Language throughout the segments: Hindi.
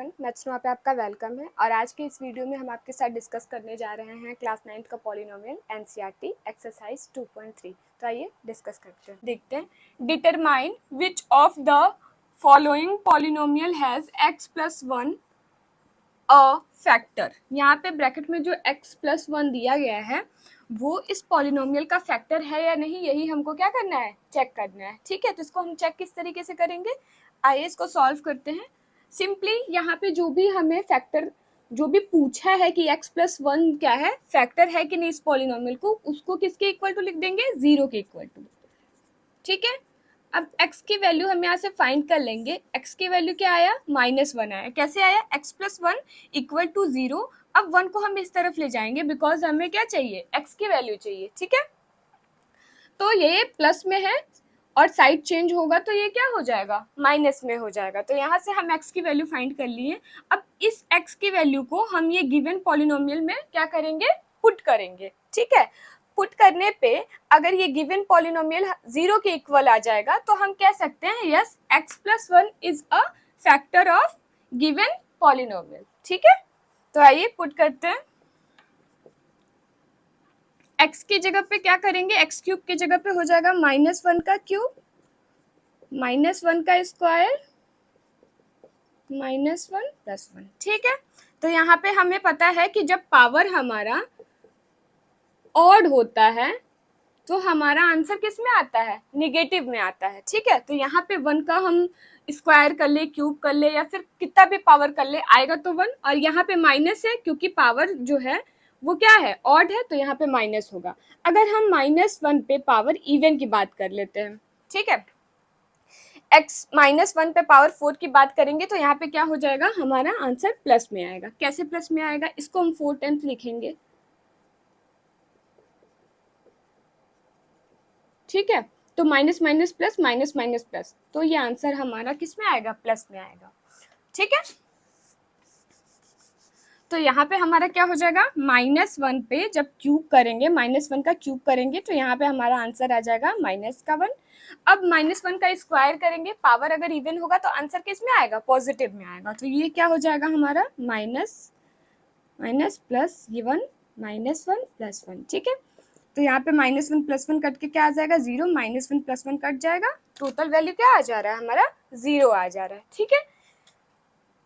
नेक्स्ट वहाँ पे आपका वेलकम है और आज के इस वीडियो में हम आपके साथ डिस्कस करने जा रहे हैं क्लास 9 का पॉलिनोमियल एनसीईआरटी एक्सरसाइज 2.3। तो आइए डिस्कस करते हैं। देखते हैं determine which of the following polynomial has x plus 1 a factor. यहाँ पे ब्रैकेट में जो x प्लस 1 दिया गया है वो इस पॉलिनोमियल का फैक्टर है या नहीं, यही हमको क्या करना है, चेक करना है। ठीक है, तो इसको हम चेक किस तरीके से करेंगे, आइए इसको सॉल्व करते हैं। सिंपली यहाँ पे जो भी हमें फैक्टर जो भी पूछा है कि x प्लस 1 क्या है, फैक्टर है कि नहीं इस पॉलिनोमियल को, उसको किसके इक्वल टू लिख देंगे, 0 के इक्वल टू। ठीक है, अब x की वैल्यू हम यहाँ से फाइंड कर लेंगे। x की वैल्यू क्या आया, -1 आया। कैसे आया, x प्लस 1 इक्वल टू 0। अब 1 को हम इस तरफ ले जाएंगे बिकॉज हमें क्या चाहिए, x की वैल्यू चाहिए। ठीक है, तो ये प्लस में है और साइड चेंज होगा तो ये क्या हो जाएगा, माइनस में हो जाएगा। तो यहाँ से हम x की वैल्यू फाइंड कर लिए। अब इस x की वैल्यू को हम ये गिवन पॉलिनोमियल में क्या करेंगे, पुट करेंगे। ठीक है, पुट करने पे अगर ये गिवन पॉलिनोमियल 0 के इक्वल आ जाएगा तो हम कह सकते हैं yes x plus 1 is a factor of given polynomial. ठीक है, तो आइए पुट करते हैं। x की जगह पे क्या करेंगे, x क्यूब की जगह पे हो जाएगा -1 का क्यूब, -1 का स्क्वायर, -1 प्लस 1। ठीक है, तो यहाँ पे हमें पता है कि जब पावर हमारा ऑड होता है तो हमारा आंसर किस में आता है, निगेटिव में आता है। ठीक है, तो यहाँ पे 1 का हम स्क्वायर कर ले, क्यूब कर ले या फिर कितना भी पावर कर ले, आएगा तो 1। और यहाँ पे माइनस है क्योंकि पावर जो है वो क्या है, ऑड है, तो यहाँ पे माइनस होगा। अगर हम -1 पे पावर इवन की बात कर लेते हैं, ठीक है, x -1 पे पावर 4 की बात करेंगे तो यहाँ पे क्या हो जाएगा, हमारा आंसर प्लस में आएगा। कैसे प्लस में आएगा, इसको हम 4 टाइम्स लिखेंगे। ठीक है, तो minus minus plus, minus minus plus, तो ये आंसर हमारा किस में आएगा, प्लस में आएगा। ठीक है, तो यहाँ पे हमारा क्या हो जाएगा, -1 पे जब क्यूब करेंगे, -1 का क्यूब करेंगे तो यहाँ पे हमारा आंसर आ जाएगा -1। अब -1 का स्क्वायर करेंगे, पावर अगर इवन होगा तो आंसर किस में आएगा, पॉजिटिव में आएगा। तो ये क्या हो जाएगा हमारा, माइनस माइनस प्लस ये 1, -1 प्लस 1। ठीक है, तो यहाँ पे -1 प्लस 1 कट के क्या आ जाएगा, 0, -1 प्लस 1 कट जाएगा, टोटल वैल्यू क्या आ जा रहा है, हमारा 0 आ जा रहा है। ठीक है,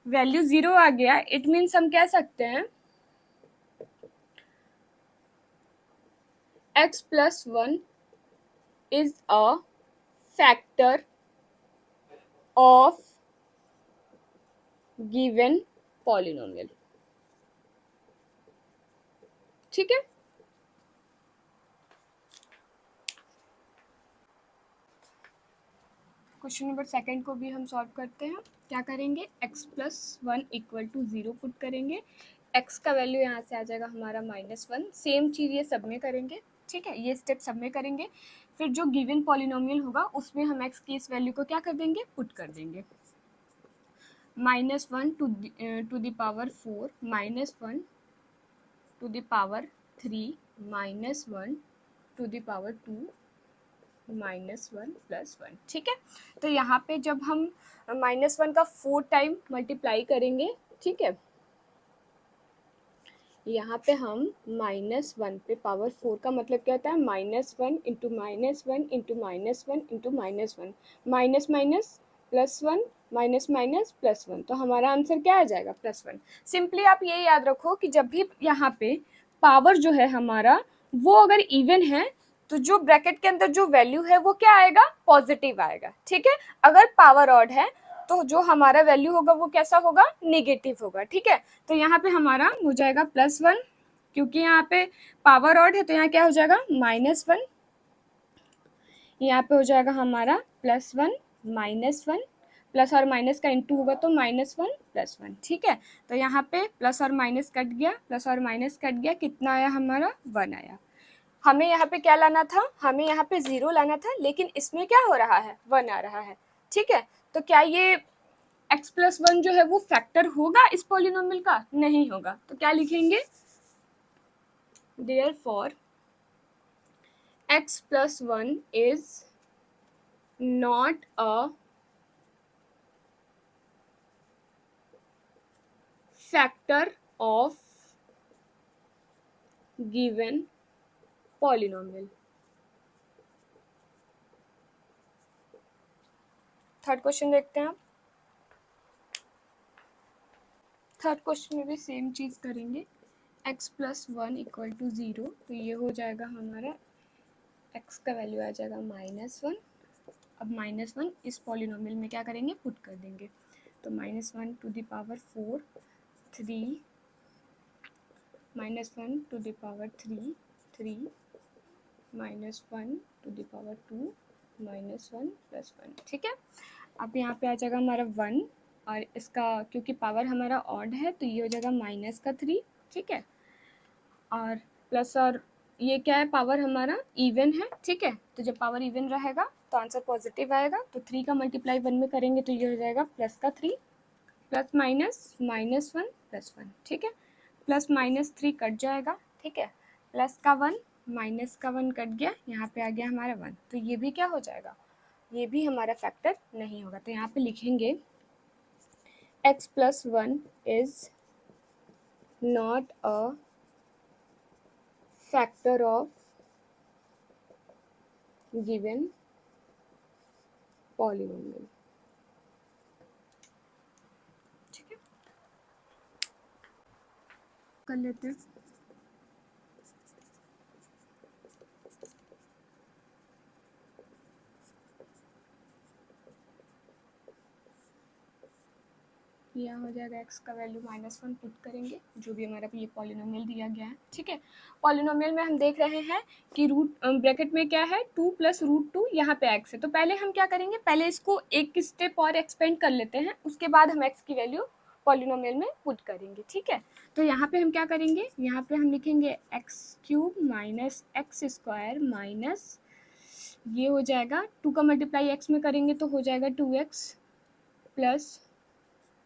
वैल्यू 0 आ गया, इट मीन्स हम कह सकते हैं x plus 1 is a factor of given polynomial. ठीक है, क्वेश्चन नंबर सेकंड को भी हम सॉल्व करते हैं। क्या करेंगे, x plus 1 equal to 0 put करेंगे। x का वैल्यू यहाँ से आ जाएगा हमारा -1। सेम चीज़ ये सब में करेंगे। ठीक है, ये स्टेप सब में करेंगे। फिर जो गिवन पॉलिनोमियल होगा उसमें हम x की इस वैल्यू को क्या कर देंगे, पुट कर देंगे। -1 to the power 4, -1 to the power 3, -1 to the power 2, -1 plus 1। ठीक है, तो यहाँ पे जब हम -1 का 4 टाइम मल्टीप्लाई करेंगे, ठीक है, यहाँ पे हम -1 पे पावर 4 का मतलब क्या होता है, -1 into -1 into -1 into -1, minus minus plus 1, minus minus plus 1, तो हमारा आंसर क्या आ जाएगा, +1। सिंपली आप ये याद रखो कि जब भी यहाँ पे पावर जो है हमारा वो अगर इवन है तो जो ब्रैकेट के अंदर जो वैल्यू है वो क्या आएगा, पॉजिटिव आएगा। ठीक है, अगर पावर ऑड है तो जो हमारा वैल्यू होगा वो कैसा होगा, नेगेटिव होगा। ठीक है, तो यहाँ पे हमारा हो जाएगा +1, क्योंकि यहाँ पे पावर ऑड है तो यहाँ क्या हो जाएगा, -1, यहाँ पे हो जाएगा हमारा +1 -1, प्लस और माइनस का इंटू होगा तो -1 प्लस 1। ठीक है, तो यहाँ पे प्लस और माइनस कट गया, प्लस और माइनस कट गया, कितना आया हमारा, 1 आया। हमें यहाँ पे क्या लाना था, हमें यहाँ पे 0 लाना था, लेकिन इसमें क्या हो रहा है, 1 आ रहा है। ठीक है, तो क्या ये x प्लस 1 जो है वो फैक्टर होगा इस पॉलिनोमियल का, नहीं होगा। तो क्या लिखेंगे, therefore x plus 1 is not a factor of given polynomial. Third question देखते हैं आप। थर्ड क्वेश्चन में भी सेम चीज करेंगे, x प्लस 1 इक्वल टू 0, तो ये हो जाएगा हमारा x का वैल्यू आ जाएगा -1। अब -1 इस पॉलिनोमियल में क्या करेंगे, पुट कर देंगे, तो -1 to the power 4 3 -1 to the power 3 3 -1 to the power 2 -1 plus 1। ठीक है, अब यहाँ पे आ जाएगा हमारा 1, और इसका क्योंकि पावर हमारा ऑड है तो ये हो जाएगा -3। ठीक है, और प्लस, और ये क्या है, पावर हमारा इवन है। ठीक है, तो जब पावर इवन रहेगा तो आंसर पॉजिटिव आएगा, तो 3 का मल्टीप्लाई 1 में करेंगे तो ये हो जाएगा +3 प्लस माइनस -1 प्लस 1। ठीक है, +-3 कट जाएगा। ठीक है, प्लस का 1 माइनस का 1 कट गया, यहाँ पे आ गया हमारा 1, तो ये भी क्या हो जाएगा, ये भी हमारा फैक्टर नहीं होगा। तो यहाँ पे लिखेंगे x plus 1 is not a factor of given polynomial. ठीक है, कर लेते हैं। यह हो जाएगा x का वैल्यू -1 पुट करेंगे, जो भी हमारा ये पॉलिनोमियल दिया गया है। ठीक है, पॉलिनोमियल में हम देख रहे हैं कि रूट ब्रैकेट में क्या है, 2 प्लस √2, यहाँ पे x है, तो पहले हम क्या करेंगे, पहले इसको एक स्टेप और एक्सपेंड कर लेते हैं, उसके बाद हम x की वैल्यू पॉलिनोमियल में पुट करेंगे। ठीक है, तो यहाँ पे हम क्या करेंगे, यहाँ पे हम लिखेंगे x³ माइनस x² माइनस, ये हो जाएगा 2 का मल्टीप्लाई x में करेंगे तो हो जाएगा 2x प्लस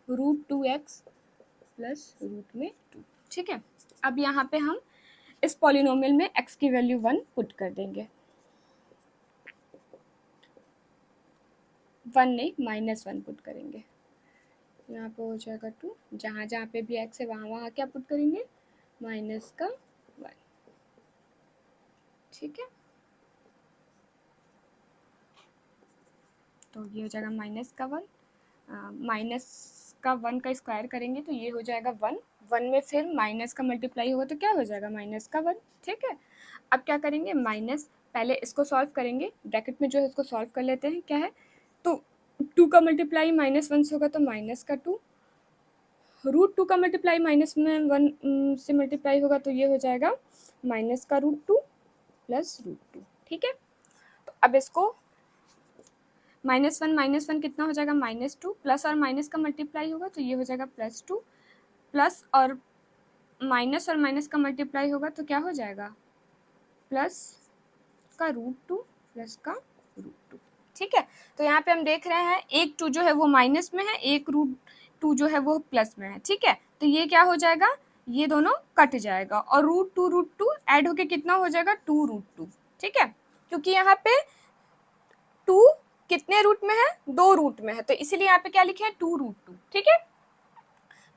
√2x प्लस √2। ठीक है, अब यहाँ पे हम इस पॉलिनोमियल में x की वैल्यू 1 पुट कर देंगे, 1 नहीं -1 पुट करेंगे, यहाँ पे हो जाएगा 2, जहाँ जहाँ पे भी x है वहाँ वहाँ क्या पुट करेंगे, -1। ठीक है, तो ये हो जाएगा -1, -1 का स्क्वायर करेंगे तो ये हो जाएगा 1 में फिर माइनस का मल्टीप्लाई होगा तो क्या हो जाएगा, -1। ठीक है, अब क्या करेंगे, माइनस, पहले इसको सॉल्व करेंगे, ब्रैकेट में जो है इसको सॉल्व कर लेते हैं, क्या है, तो 2 का मल्टीप्लाई -1 से होगा तो -2, √2 का मल्टीप्लाई माइनस में 1 से मल्टीप्लाई होगा तो ये हो जाएगा -√2 प्लस √2। ठीक है, तो अब इसको -1 कितना हो जाएगा, -2, प्लस और माइनस का मल्टीप्लाई होगा तो ये हो जाएगा +2, प्लस और माइनस का मल्टीप्लाई होगा तो क्या हो जाएगा, प्लस का √2 प्लस का √2। ठीक है, तो यहाँ पे हम देख रहे हैं एक 2 जो है वो माइनस में है, एक √2 जो है वो प्लस में है। ठीक है, तो ये क्या हो जाएगा, ये दोनों कट जाएगा और √2 ऐड होके कितना हो जाएगा, 2√2। ठीक है, क्योंकि यहाँ पे 2 कितने रूट में है, 2 रूट में है, तो इसीलिए यहाँ पे क्या लिखे हैं, 2√2। ठीक है,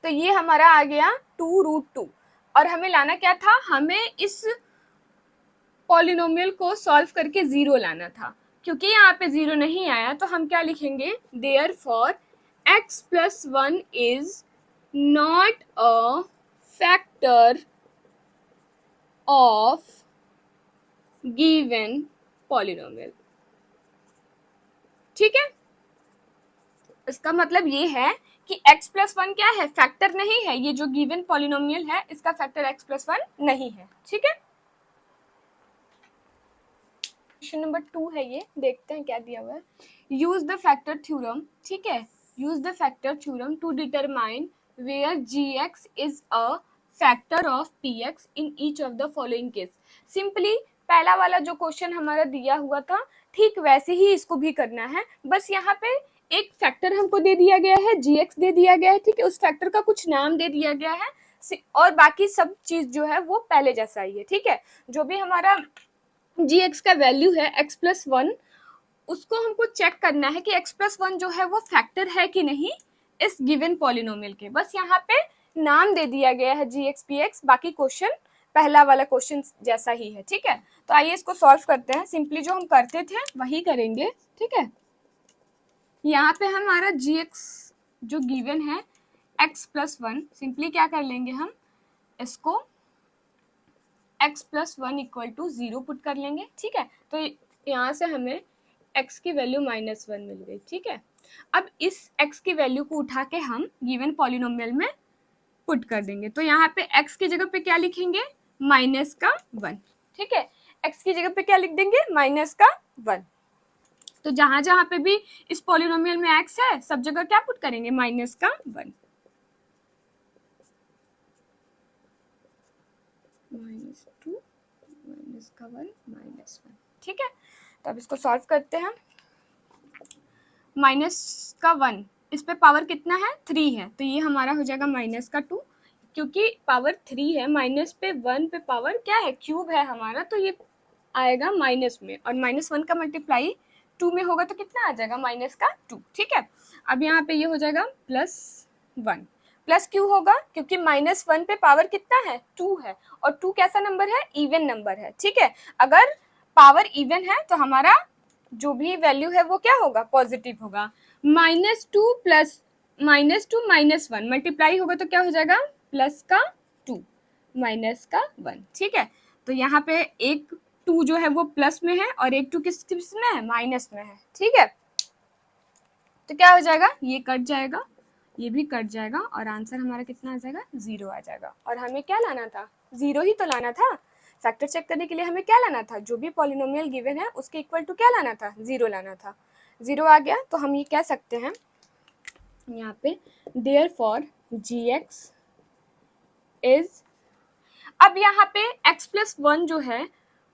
तो ये हमारा आ गया 2√2, और हमें लाना क्या था, हमें इस पॉलिनोमियल को सॉल्व करके 0 लाना था, क्योंकि यहाँ पे 0 नहीं आया तो हम क्या लिखेंगे, therefore x plus 1 is not a factor of given polynomial. ठीक है, इसका मतलब ये है कि x प्लस 1 क्या है, फैक्टर नहीं है, ये जो गिवन पॉलिनोमियल है इसका फैक्टर x प्लस 1 नहीं है। ठीक है, क्वेश्चन नंबर 2 है, ये देखते हैं क्या दिया हुआ है, यूज द फैक्टर थ्योरम। ठीक है, use the factor theorem to determine where gx is a factor of px in each of the following case. Simply पहला वाला जो क्वेश्चन हमारा दिया हुआ था ठीक वैसे ही इसको भी करना है, बस यहाँ पे एक फैक्टर हमको दे दिया गया है, gx दे दिया गया है। ठीक है, उस फैक्टर का कुछ नाम दे दिया गया है और बाकी सब चीज जो है वो पहले जैसा ही है। ठीक है, जो भी हमारा gx का वैल्यू है x प्लस 1, उसको हमको चेक करना है कि x प्लस 1 जो है वो फैक्टर है कि नहीं इस गिवन पॉलिनोमियल के। बस यहाँ पे नाम दे दिया गया है जी एक्स पी एक्स, बाकी क्वेश्चन पहला वाला क्वेश्चन जैसा ही है, ठीक है। तो आइए इसको सॉल्व करते हैं। सिंपली जो हम करते थे वही करेंगे, ठीक है। यहाँ पे हमारा जी एक्स जो गिवन है x प्लस वन, सिंपली क्या कर लेंगे हम इसको x plus one equal to 0 put कर लेंगे, ठीक है। तो यहाँ से हमें x की वैल्यू -1 मिल गई, ठीक है। अब इस x की वैल्यू को उठा के हम गिवन पॉलिनोमियल में पुट कर देंगे। तो यहाँ पे x की जगह पे क्या लिखेंगे, -1, ठीक है। x की जगह पे क्या लिख देंगे, -1। तो जहां जहां पे भी इस पॉलिनोमियल में x है सब जगह क्या पुट करेंगे, -1, -2, -1, ठीक है। तो अब इसको सॉल्व करते हैं। -1 इस पे पावर कितना है, 3 है, तो ये हमारा हो जाएगा -2। क्योंकि पावर 3 है, माइनस पे 1 पे पावर क्या है, क्यूब है हमारा, तो ये आएगा माइनस में, और -1 का मल्टीप्लाई 2 में होगा तो कितना आ जाएगा, -2, ठीक है। अब यहाँ पे ये हो जाएगा +1, प्लस क्यों होगा, क्योंकि -1 पे पावर कितना है, 2 है, और 2 कैसा नंबर है, इवन नंबर है, ठीक है। अगर पावर इवन है तो हमारा जो भी वैल्यू है वो क्या होगा, पॉजिटिव होगा। -2 प्लस -2 -1 मल्टीप्लाई होगा तो क्या हो जाएगा, +2 -1, ठीक है। तो यहाँ पे एक 2 जो है वो प्लस में है और एक 2 किस में है, माइनस में है, ठीक है। तो क्या हो जाएगा, ये कट जाएगा, ये भी कट जाएगा, और आंसर हमारा कितना आ जाएगा, 0 आ जाएगा। और हमें क्या लाना था, 0 ही तो लाना था। फैक्टर चेक करने के लिए हमें क्या लाना था, जो भी पॉलिनोमियल गिवन है उसके इक्वल टू क्या लाना था, 0 लाना था। 0 आ गया तो हम ये कह सकते हैं यहाँ पे देयरफॉर जी एक्स इज, अब यहाँ पे x प्लस 1 जो है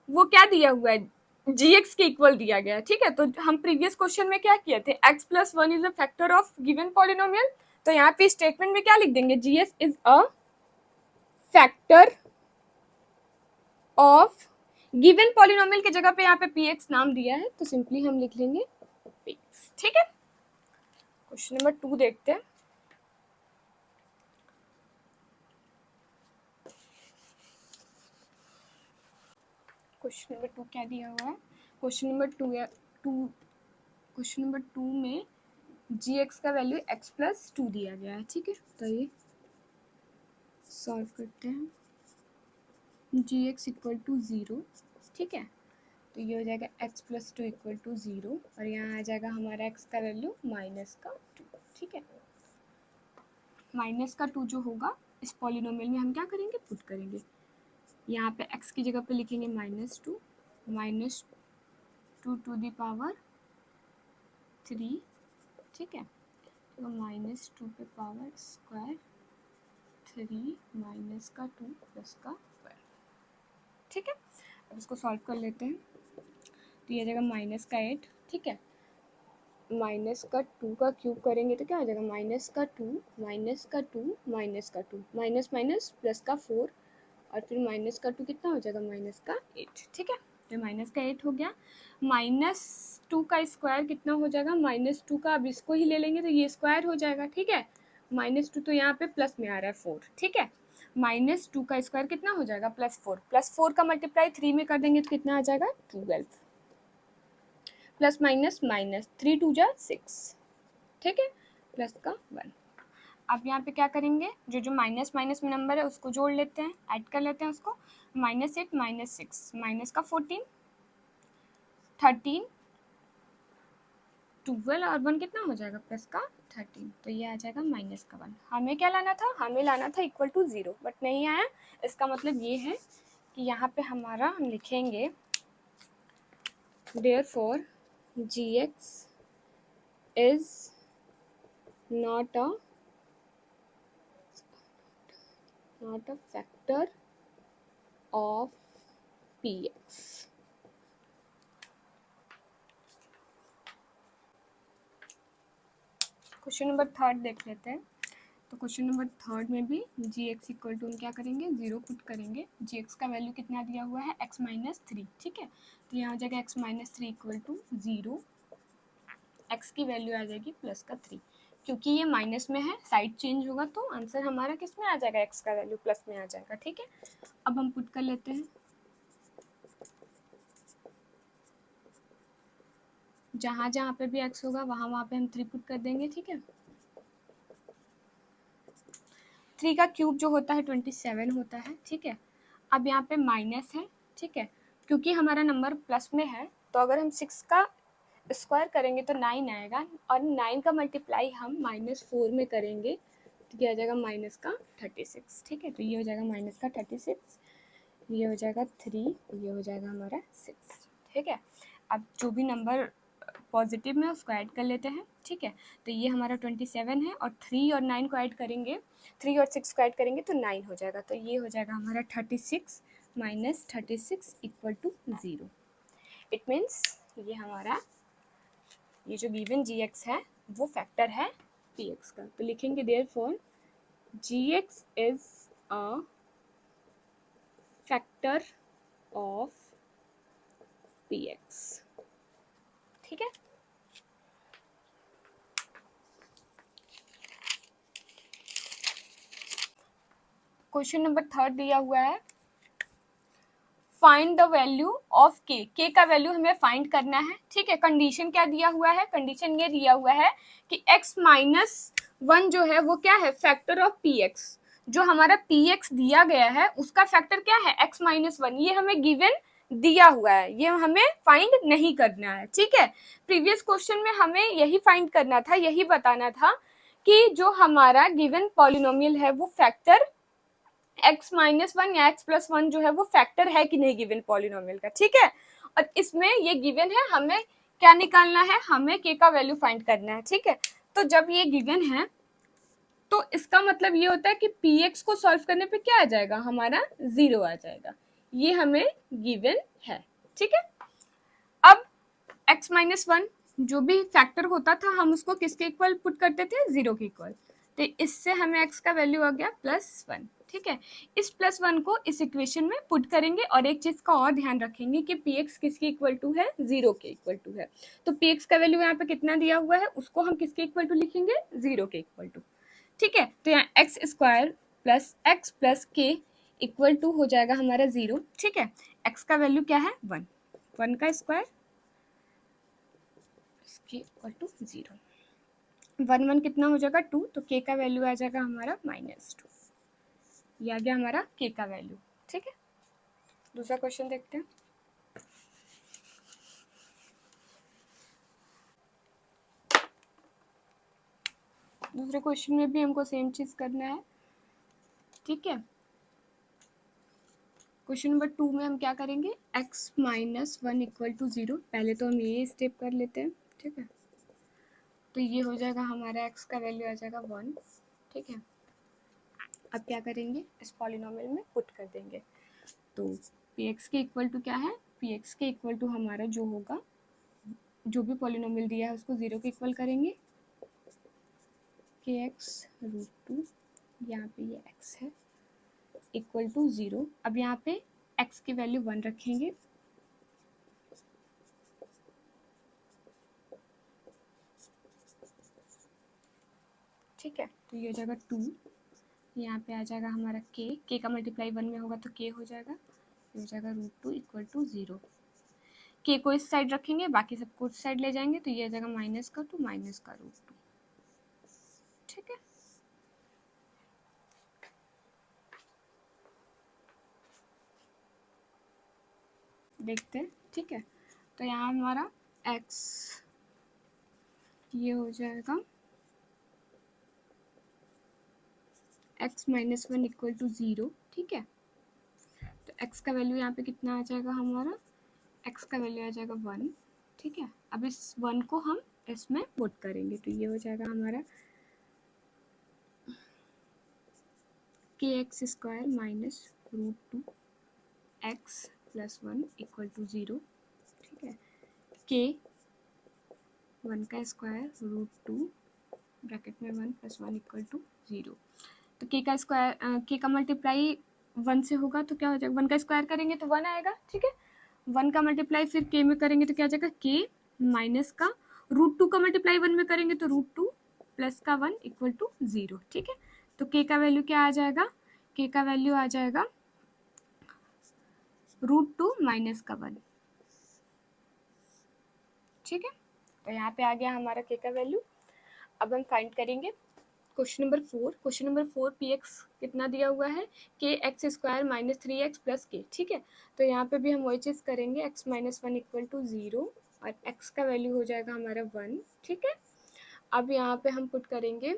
वो क्या दिया हुआ है, gx के इक्वल दिया गया है, ठीक है। तो हम प्रीवियस क्वेश्चन में क्या किए थे, x plus 1 is a factor of given polynomial, तो यहाँ पे स्टेटमेंट में क्या लिख देंगे, gx is a factor of given polynomial की जगह पे यहाँ पे px नाम दिया है, तो सिंपली हम लिख लेंगे px, ठीक है। क्वेश्चन नंबर 2 देखते हैं। क्वेश्चन नंबर 2 क्या दिया हुआ है, क्वेश्चन नंबर 2 में जी एक्स का वैल्यू x प्लस 2 दिया गया है, ठीक है। तो ये सॉल्व करते हैं, जी एक्स इक्वल टू 0, ठीक है। तो ये हो जाएगा x प्लस 2 इक्वल टू 0, और यहाँ आ जाएगा हमारा x का वैल्यू -2, ठीक है। -2 जो होगा इस पॉलिनोमियल में हम क्या करेंगे, पुट करेंगे। यहाँ पे x की जगह पे लिखेंगे -2 टू द पावर 3, ठीक है। तो -2 पे पावर स्क्वायर 3 -2 प्लस का स्क्वायर, ठीक है। अब इसको सॉल्व कर लेते हैं। तो ये आ जाएगा -8, ठीक है। -2 का क्यूब करेंगे तो क्या आ जाएगा, -2 -2 माइनस माइनस प्लस का 4, और फिर -2 कितना हो जाएगा, -8, ठीक है। तो -8 हो गया। -2 का स्क्वायर कितना हो जाएगा, -2 का अब इसको ही ले लेंगे तो ये स्क्वायर हो जाएगा, ठीक है। -2 तो यहाँ पे प्लस में आ रहा है 4, ठीक है। -2 का स्क्वायर कितना हो जाएगा, +4 का मल्टीप्लाई 3 में कर देंगे तो कितना आ जाएगा, 12, प्लस माइनस माइनस 3 2 जा 6, ठीक है, प्लस का 1। अब यहाँ पे क्या करेंगे, जो जो माइनस माइनस में नंबर है उसको जोड़ लेते हैं, ऐड कर लेते हैं उसको। -8 -6 माइनस का 14 13 12, और 1 कितना हो जाएगा, प्लस का 13, तो ये आ जाएगा -1। हमें क्या लाना था, हमें लाना था इक्वल टू 0, बट नहीं आया। इसका मतलब ये है कि यहाँ पे हमारा हम लिखेंगे therefore gx is not a factor of px। Question number 3 देख लेते हैं। तो क्वेश्चन नंबर 3 में भी जी एक्स इक्वल टू हम क्या करेंगे, 0 पुट करेंगे। जी एक्स का वैल्यू कितना दिया हुआ है, x -3, ठीक है। तो यहाँ हो जाएगा x -3 इक्वल टू 0, x की वैल्यू आ जाएगी प्लस का 3। क्योंकि ये माइनस में है, साइड चेंज होगा तो आंसर हमारा किस में आ जाएगा, एक्स का वैल्यू प्लस में आ जाएगा। ठीक है, अब हम पुट कर लेते हैं, जहाँ जहाँ पे भी एक्स होगा वहाँ पे हम 3 पुट कर देंगे। ठीक है, 3 का क्यूब जो होता है 27 होता है। ठीक है, अब यहाँ पे माइनस है। ठीक है, क्योंकि हमारा नंबर प्लस में है तो अगर हम 6 का स्क्वायर करेंगे तो 9 आएगा, और 9 का मल्टीप्लाई हम -4 में करेंगे तो क्या आ जाएगा, माइनस का 36। ठीक है, तो ये हो जाएगा माइनस का 36, ये हो जाएगा 3, ये हो जाएगा हमारा 6। ठीक है, अब जो भी नंबर पॉजिटिव में उसको ऐड कर लेते हैं। ठीक है, तो ये हमारा 27 है, और 3 और 9 को ऐड करेंगे, 3 और 6 को ऐड करेंगे तो 9 हो जाएगा, तो ये हो जाएगा हमारा 36 minus 36 equal to 0। It means ये हमारा ये जो गिवन जी एक्स है वो फैक्टर है पी एक्स का, तो लिखेंगे therefore G X is a factor of P X. ठीक है, क्वेश्चन नंबर 3 दिया हुआ है, फाइंड द वैल्यू ऑफ के। के का वैल्यू हमें फाइंड करना है। ठीक है, कंडीशन क्या दिया हुआ है, कंडीशन ये दिया हुआ है कि x-1 जो है वो क्या है, फैक्टर ऑफ पी एक्स। जो हमारा पी एक्स दिया गया है उसका फैक्टर क्या है, x-1। ये हमें गिवन दिया हुआ है, ये हमें फाइंड नहीं करना है। ठीक है, प्रीवियस क्वेश्चन में हमें यही फाइंड करना था, यही बताना था कि जो हमारा गिवन पॉलिनोमियल है वो फैक्टर x-1 या x+1 जो है वो फैक्टर है कि नहीं गिवन पॉलिनोमियल का। ठीक है, और इसमें ये गिवन है, हमें क्या निकालना है, हमें k का वैल्यू फाइंड करना है। ठीक है, तो जब ये गिवन है तो इसका मतलब ये होता है कि px को सॉल्व करने पे क्या आ जाएगा, हमारा 0 आ जाएगा, ये हमें गिवन है। ठीक है, अब x-1 जो भी फैक्टर होता था हम उसको किसके इक्वल पुट करते थे, 0 के इक्वल, तो इससे हमें x का वैल्यू आ गया +1। ठीक है, इस +1 को इस इक्वेशन में पुट करेंगे, और एक चीज का और ध्यान रखेंगे कि px किसके इक्वल टू है, 0 के इक्वल टू है, तो px का वैल्यू यहाँ पे कितना दिया हुआ है उसको हम किसके इक्वल टू लिखेंगे, 0 के इक्वल टू। ठीक है, तो यहाँ x² प्लस x प्लस के इक्वल टू हो जाएगा हमारा 0। ठीक है, x का वैल्यू क्या है, 1, 1 का स्क्वायर के इक्वल टू 0, 1 1 कितना हो जाएगा, 2, तो k का वैल्यू आ जाएगा हमारा -2, ये आ गया हमारा k का वैल्यू। ठीक है, दूसरा क्वेश्चन देखते हैं। दूसरे क्वेश्चन में भी हमको सेम चीज करना है। ठीक है, क्वेश्चन नंबर 2 में हम क्या करेंगे, x-1 इक्वल टू 0, पहले तो हम ये स्टेप कर लेते हैं। ठीक है, तो ये हो जाएगा हमारा x का वैल्यू आ जाएगा 1। ठीक है, अब क्या करेंगे, इस पॉलिनोमियल में पुट कर देंगे, तो px के इक्वल टू क्या है, px के इक्वल टू हमारा जो होगा, जो भी पॉलिनोमियल दिया है उसको 0 के इक्वल करेंगे, kx√2, यहाँ पे ये x है, इक्वल टू 0। अब यहाँ पे x की वैल्यू 1 रखेंगे, ठीक है, तो ये हो जाएगा 2, यहाँ पे आ जाएगा हमारा k का मल्टीप्लाई 1 में होगा तो k हो जाएगा, ये हो जाएगा √2 इक्वल टू 0। k को इस साइड रखेंगे, बाकी सबको उस साइड ले जाएंगे, तो ये आ जाएगा माइनस का 2 माइनस का √2। ठीक है, देखते हैं। ठीक है, तो यहाँ हमारा x ये हो जाएगा x-1 इक्वल टू 0। ठीक है, तो x का वैल्यू यहाँ पे कितना आ जाएगा हमारा, x का वैल्यू आ जाएगा 1। ठीक है, अब इस 1 को हम इसमें पुट करेंगे, तो ये हो जाएगा हमारा kx² minus √2 x plus 1 equal to 0। ठीक है, k 1 का स्क्वायर √2 ब्रैकेट में 1 प्लस 1 इक्वल टू 0, तो k का स्क्वायर k का मल्टीप्लाई 1 से होगा तो क्या हो जाएगा, 1 का स्क्वायर करेंगे तो 1 आएगा। ठीक है, 1 का मल्टीप्लाई फिर k में करेंगे तो क्या आ जाएगा, k माइनस का √2 का मल्टीप्लाई 1 में करेंगे तो √2 प्लस का 1 इक्वल टू 0। ठीक है, तो k का वैल्यू क्या आ जाएगा, k का वैल्यू आ जाएगा √2 माइनस का 1। ठीक है, तो यहाँ पे आ गया हमारा k का वैल्यू। अब हम फाइंड करेंगे question number 4। Question number 4 px कितना दिया हुआ है, k x square minus 3x plus k। ठीक है, तो यहाँ पे भी हम वही चीज़ करेंगे, x माइनस 1 इक्वल टू 0 और x का वैल्यू हो जाएगा हमारा 1। ठीक है, अब यहाँ पे हम पुट करेंगे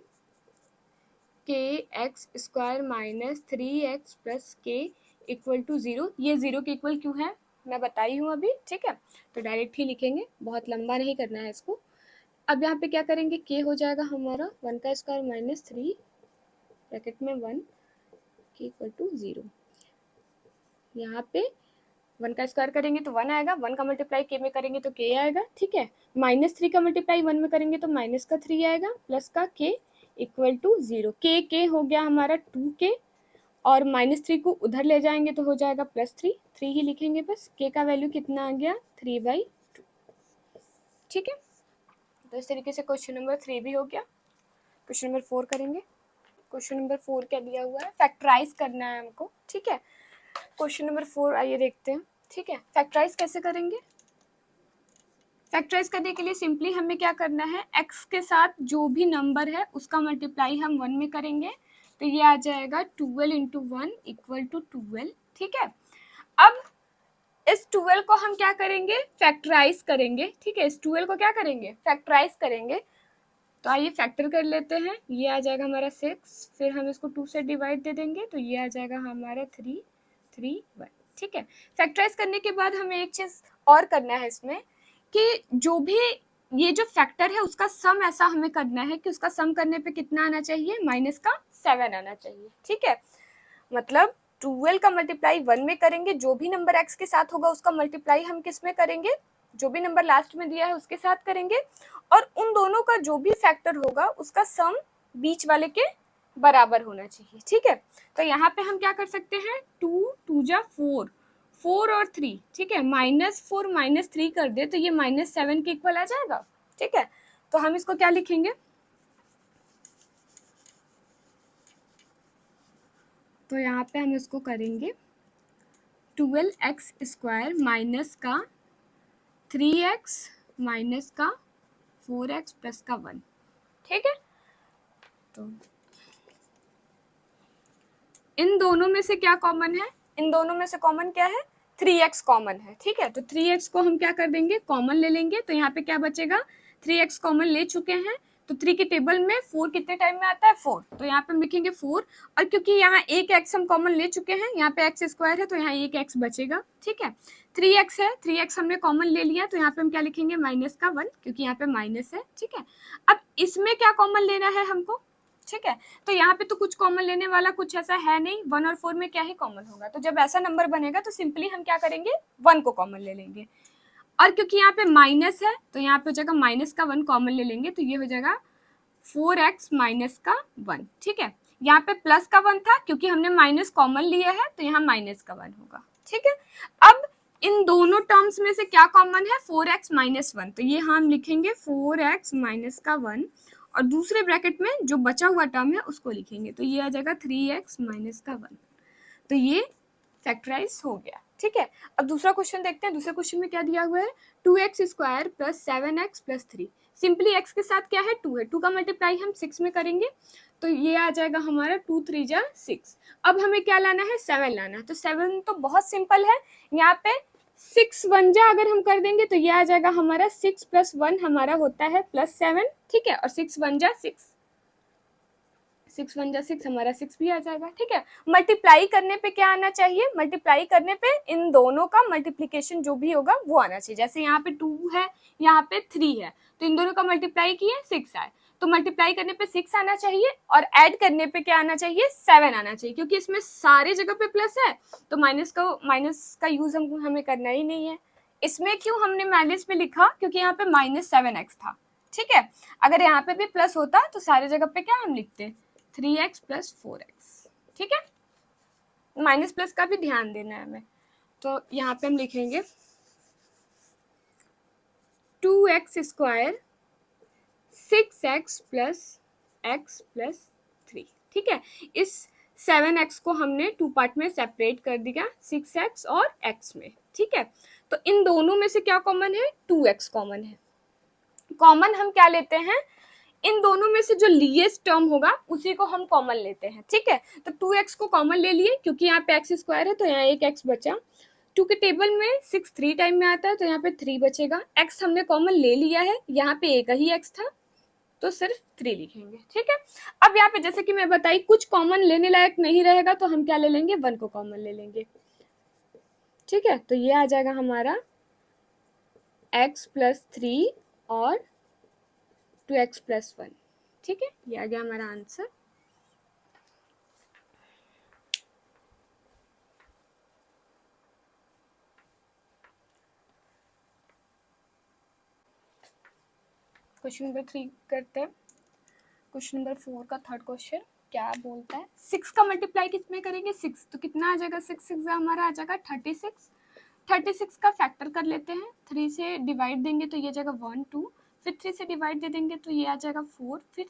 k x square minus 3x plus k equal to 0। ये 0 के इक्वल क्यों है मैं बताई हूँ अभी। ठीक है, तो डायरेक्ट ही लिखेंगे, बहुत लंबा नहीं करना है इसको। अब यहाँ पे क्या करेंगे, k हो जाएगा हमारा 1 का स्क्वायर माइनस 3 ब्रैकेट में 1 k इक्वल टू 0। यहाँ पे 1 का स्क्वायर करेंगे तो 1 आएगा, 1 का मल्टीप्लाई k में करेंगे तो k आएगा। ठीक है, माइनस 3 का मल्टीप्लाई 1 में करेंगे तो माइनस का 3 आएगा, प्लस का k इक्वल टू 0। k हो गया हमारा 2k और माइनस 3 को उधर ले जाएंगे तो हो जाएगा प्लस 3 ही लिखेंगे बस। k का वैल्यू कितना आ गया 3/2। ठीक है, तो इस तरीके से क्वेश्चन नंबर 3 भी हो गया। क्वेश्चन नंबर 4 करेंगे। क्वेश्चन नंबर 4 क्या दिया हुआ है, फैक्टराइज करना है हमको। ठीक है, क्वेश्चन नंबर 4 आइए देखते हैं। ठीक है, फैक्टराइज कैसे करेंगे, फैक्टराइज करने के लिए सिंपली हमें क्या करना है, x के साथ जो भी नंबर है उसका मल्टीप्लाई हम 1 में करेंगे, तो ये आ जाएगा 12 इंटू 1 इक्वल टू 12। ठीक है, अब इस 12 को हम क्या करेंगे, फैक्टराइज करेंगे। ठीक है, इस 12 को क्या करेंगे, फैक्टराइज करेंगे। तो आइए फैक्टर कर लेते हैं, ये आ जाएगा हमारा 6, फिर हम इसको 2 से डिवाइड दे देंगे तो ये आ जाएगा हमारा 3 3 1। ठीक है, फैक्टराइज करने के बाद हमें एक चीज और करना है इसमें कि जो भी ये जो फैक्टर है उसका सम ऐसा हमें करना है कि उसका सम करने पे कितना आना चाहिए, माइनस का 7 आना चाहिए। ठीक है, मतलब 12 का मल्टीप्लाई 1 में करेंगे, जो भी नंबर x के साथ होगा उसका मल्टीप्लाई हम किस में करेंगे, जो भी नंबर लास्ट में दिया है उसके साथ करेंगे, और उन दोनों का जो भी फैक्टर होगा उसका सम बीच वाले के बराबर होना चाहिए। ठीक है, तो यहाँ पे हम क्या कर सकते हैं, 2 2 जा 4 4 और 3। ठीक है, -4 -3 कर दे तो ये -7 के इक्वल आ जाएगा। ठीक है, तो हम इसको क्या लिखेंगे, तो यहाँ पे हम इसको करेंगे 12x स्क्वायर माइनस का 3x माइनस का 4x प्लस का 1। ठीक है, तो इन दोनों में से क्या कॉमन है, इन दोनों में से कॉमन क्या है, 3x कॉमन है। ठीक है, तो 3x को हम क्या कर देंगे, कॉमन ले लेंगे, तो यहाँ पे क्या बचेगा, 3x कॉमन ले चुके हैं तो 3 के टेबल में 4 कितने टाइम में आता है, 4, तो यहाँ पे हम लिखेंगे 4। और क्योंकि यहाँ एक x हम कॉमन ले चुके हैं, यहाँ पे x स्क्वायर है तो यहाँ एक x बचेगा। ठीक है, 3x है, 3x हमने कॉमन ले लिया तो यहाँ पे हम क्या लिखेंगे, माइनस का 1, क्योंकि यहाँ पे माइनस है। ठीक है, अब इसमें क्या कॉमन लेना है हमको, ठीक है, तो यहाँ पे तो कुछ कॉमन लेने वाला कुछ ऐसा है नहीं, 1 और 4 में क्या ही कॉमन होगा, तो जब ऐसा नंबर बनेगा तो सिंपली हम क्या करेंगे, 1 को कॉमन ले लेंगे। और क्योंकि यहाँ पे माइनस है तो यहाँ पे हो जाएगा माइनस का 1 कॉमन ले लेंगे, तो ये हो जाएगा 4x माइनस का 1। ठीक है, यहाँ पे प्लस का 1 था, क्योंकि हमने माइनस कॉमन लिया है तो यहाँ माइनस का 1 होगा। ठीक है, अब इन दोनों टर्म्स में से क्या कॉमन है, 4x माइनस 1, तो ये हम लिखेंगे 4x माइनस का 1, और दूसरे ब्रैकेट में जो बचा हुआ टर्म है उसको लिखेंगे, तो ये आ जाएगा 3x माइनस का 1। तो ये फैक्टराइज हो गया। ठीक है, अब दूसरा क्वेश्चन देखते हैं। दूसरे क्वेश्चन में क्या दिया हुआ है, 2x square plus 7x plus 3। Simply x के साथ क्या है, 2 है, 2 का मल्टीप्लाई हम 6 में करेंगे तो ये आ जाएगा हमारा 2 3 जा 6। अब हमें क्या लाना है, 7 लाना है, तो 7 तो बहुत सिंपल है, यहाँ पे 6 1 जा अगर हम कर देंगे तो ये आ जाएगा हमारा 6 + 1 हमारा होता है +7। ठीक है, और 6 1 जा 6, 6 1 जा 6 हमारा 6 भी आ जाएगा। ठीक है, मल्टीप्लाई करने पे क्या आना चाहिए, मल्टीप्लाई करने पे इन दोनों का मल्टीप्लिकेशन जो भी होगा वो आना चाहिए। जैसे यहाँ पे 2 है, यहाँ पे 3 है, तो इन दोनों का मल्टीप्लाई किए 6 आए, तो मल्टीप्लाई करने पे 6 आना चाहिए और ऐड करने पे क्या आना चाहिए, 7 आना चाहिए, क्योंकि इसमें सारे जगह पे प्लस है तो माइनस का यूज हमें करना ही नहीं है। इसमें क्यों हमने माइनस में लिखा, क्योंकि यहाँ पे -7x था। ठीक है, अगर यहाँ पे भी प्लस होता तो सारे जगह पे क्या हम लिखते, 3x + 4x। ठीक है, माइनस प्लस का भी ध्यान देना है हमें, तो यहाँ पे हम लिखेंगे 2x square 6x + x plus 3। ठीक है, इस 7x को हमने 2 पार्ट में सेपरेट कर दिया, 6x और x में। ठीक है, तो इन दोनों में से क्या कॉमन है, 2x कॉमन है। कॉमन हम क्या लेते हैं, इन दोनों में से जो लीएस्ट टर्म होगा उसी को हम कॉमन लेते हैं। ठीक है, तो 2x को कॉमन ले लिए, क्योंकि यहाँ पे x स्क्वायर है तो यहाँ एक x बचा। 2 के टेबल में 6 3 टाइम में आता है तो यहाँ पे 3 बचेगा। x हमने कॉमन ले लिया है, यहाँ पे एक ही x था तो सिर्फ 3 लिखेंगे। ठीक है, अब यहाँ पे जैसे कि मैं बताई कुछ कॉमन लेने लायक नहीं रहेगा तो हम क्या ले लेंगे, 1 को कॉमन ले लेंगे। ठीक है, तो ये आ जाएगा हमारा x प्लस 3 और 2x प्लस 1। ठीक है, ये आ गया हमारा आंसर। क्वेश्चन नंबर 3 करते हैं। क्वेश्चन नंबर 4 का थर्ड क्वेश्चन क्या बोलता है, 6 का मल्टीप्लाई कितने करेंगे, 6 तो कितना आ जाएगा, 6 6 हमारा आ जाएगा 36। 36 का फैक्टर कर लेते हैं, 3 से डिवाइड देंगे तो ये आ जाएगा 1 2, फिर 3 से डिवाइड दे देंगे तो ये आ जाएगा 4, फिर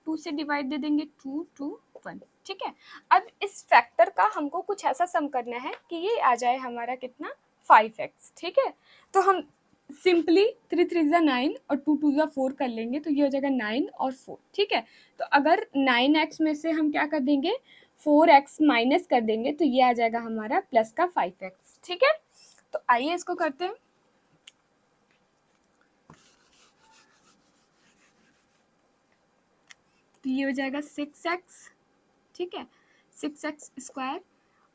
2 से डिवाइड दे देंगे 2 2 1। ठीक है, अब इस फैक्टर का हमको कुछ ऐसा सम करना है कि ये आ जाए हमारा कितना, 5x। ठीक है, तो हम सिंपली 3 3 जा 9 और 2 2 जा 4 कर लेंगे तो ये हो जाएगा 9 और 4। ठीक है, तो अगर 9x में से हम क्या कर देंगे, 4x माइनस कर देंगे तो ये आ जाएगा हमारा प्लस का 5x। ठीक है, तो आइए इसको करते हैं। तो ये हो जाएगा 6x। ठीक है, 6x स्क्वायर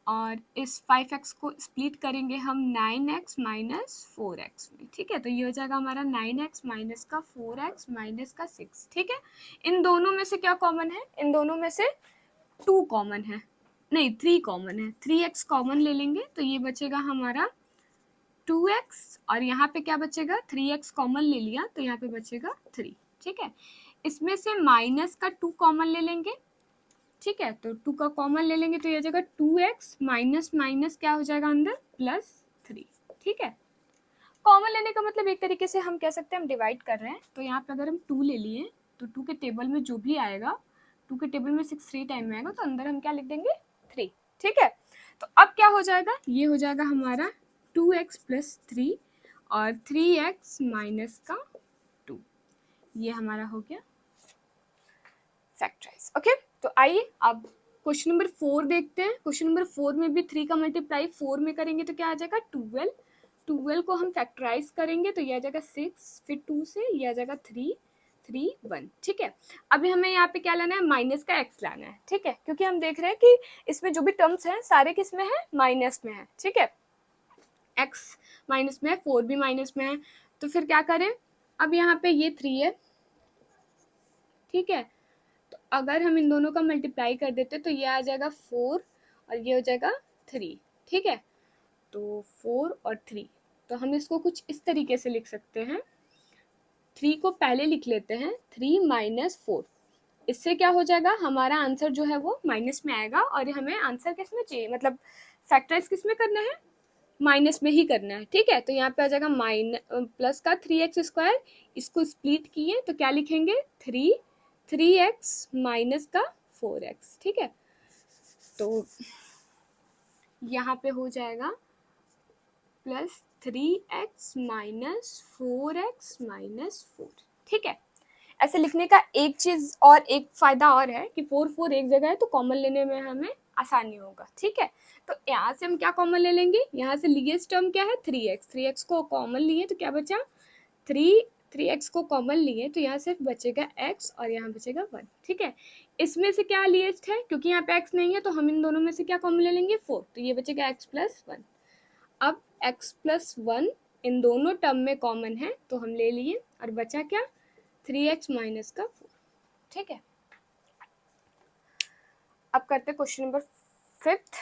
और इस 5x को स्प्लिट करेंगे हम 9x माइनस 4x में। ठीक है, तो ये हो जाएगा हमारा 9x माइनस का 4x माइनस का 6। ठीक है, इन दोनों में से क्या कॉमन है, इन दोनों में से 2 कॉमन है, नहीं 3 कॉमन है। 3x कॉमन ले लेंगे तो ये बचेगा हमारा 2x और यहाँ पे क्या बचेगा, 3x कॉमन ले लिया तो यहाँ पे बचेगा 3। ठीक है, इसमें से माइनस का 2 कॉमन ले लेंगे। ठीक है, तो 2 का कॉमन ले लेंगे तो ये हो जाएगा 2x माइनस माइनस क्या हो जाएगा अंदर, प्लस 3। ठीक है, कॉमन लेने का मतलब एक तरीके से हम कह सकते हैं हम डिवाइड कर रहे हैं। तो यहाँ पे अगर हम 2 ले लिए तो 2 के टेबल में जो भी आएगा, 2 के टेबल में 6 3 टाइम में आएगा तो अंदर हम क्या लिख देंगे, 3। ठीक है, तो अब क्या हो जाएगा, ये हो जाएगा हमारा 2x प्लस 3 और 3x माइनस का 2। ये हमारा हो गया फैक्टराइज। ओके, तो आइए अब क्वेश्चन नंबर 4 देखते हैं। क्वेश्चन नंबर 4 में भी 3 का मल्टीप्लाई 4 में करेंगे तो क्या आ जाएगा, 12। 12 को हम फैक्टराइज करेंगे तो ये आ जाएगा 6, फिर 2 से ये आ जाएगा 3 3 1। ठीक है, अभी हमें यहाँ पे क्या लाना है, माइनस का x लाना है। ठीक है, क्योंकि हम देख रहे हैं कि इसमें जो भी टर्म्स हैं सारे किस में है, माइनस में है। ठीक है, x माइनस में है, 4 भी माइनस में है, तो फिर क्या करें, अब यहाँ पे ये 3 है। ठीक है, तो अगर हम इन दोनों का मल्टीप्लाई कर देते तो ये आ जाएगा 4 और ये हो जाएगा 3। ठीक है, तो 4 और 3, तो हम इसको कुछ इस तरीके से लिख सकते हैं। 3 को पहले लिख लेते हैं, 3 माइनस 4। इससे क्या हो जाएगा, हमारा आंसर जो है वो माइनस में आएगा और हमें आंसर किस में चाहिए, मतलब फैक्टराइज किस में करना है, माइनस में ही करना है। ठीक है, तो यहाँ पे आ जाएगा प्लस का 3x स्क्वायर, इसको स्प्लिट किए तो क्या लिखेंगे, 3x माइनस का 4x। ठीक है, तो यहाँ पे हो जाएगा plus 3x minus 4x minus 4। ठीक है, ऐसे लिखने का एक चीज और एक फायदा और है कि 4 4 एक जगह है तो कॉमन लेने में हमें आसानी होगा। ठीक है, तो यहाँ से हम क्या कॉमन ले लेंगे, यहाँ से लीस्ट टर्म क्या है, 3x। 3x को कॉमन लिए तो क्या बचा, 3x को कॉमन लिए तो यहाँ सिर्फ बचेगा x और यहाँ बचेगा 1। ठीक है, इसमें से क्या लीस्ट है, क्योंकि यहाँ पे x नहीं है तो हम इन दोनों में से क्या कॉमन ले लेंगे, 4, तो ये बचेगा x प्लस 1। अब x प्लस 1 इन दोनों टर्म में कॉमन है तो हम ले लिए और बचा क्या, 3x माइनस का 4। ठीक है, अब करते हैं क्वेश्चन नंबर 5।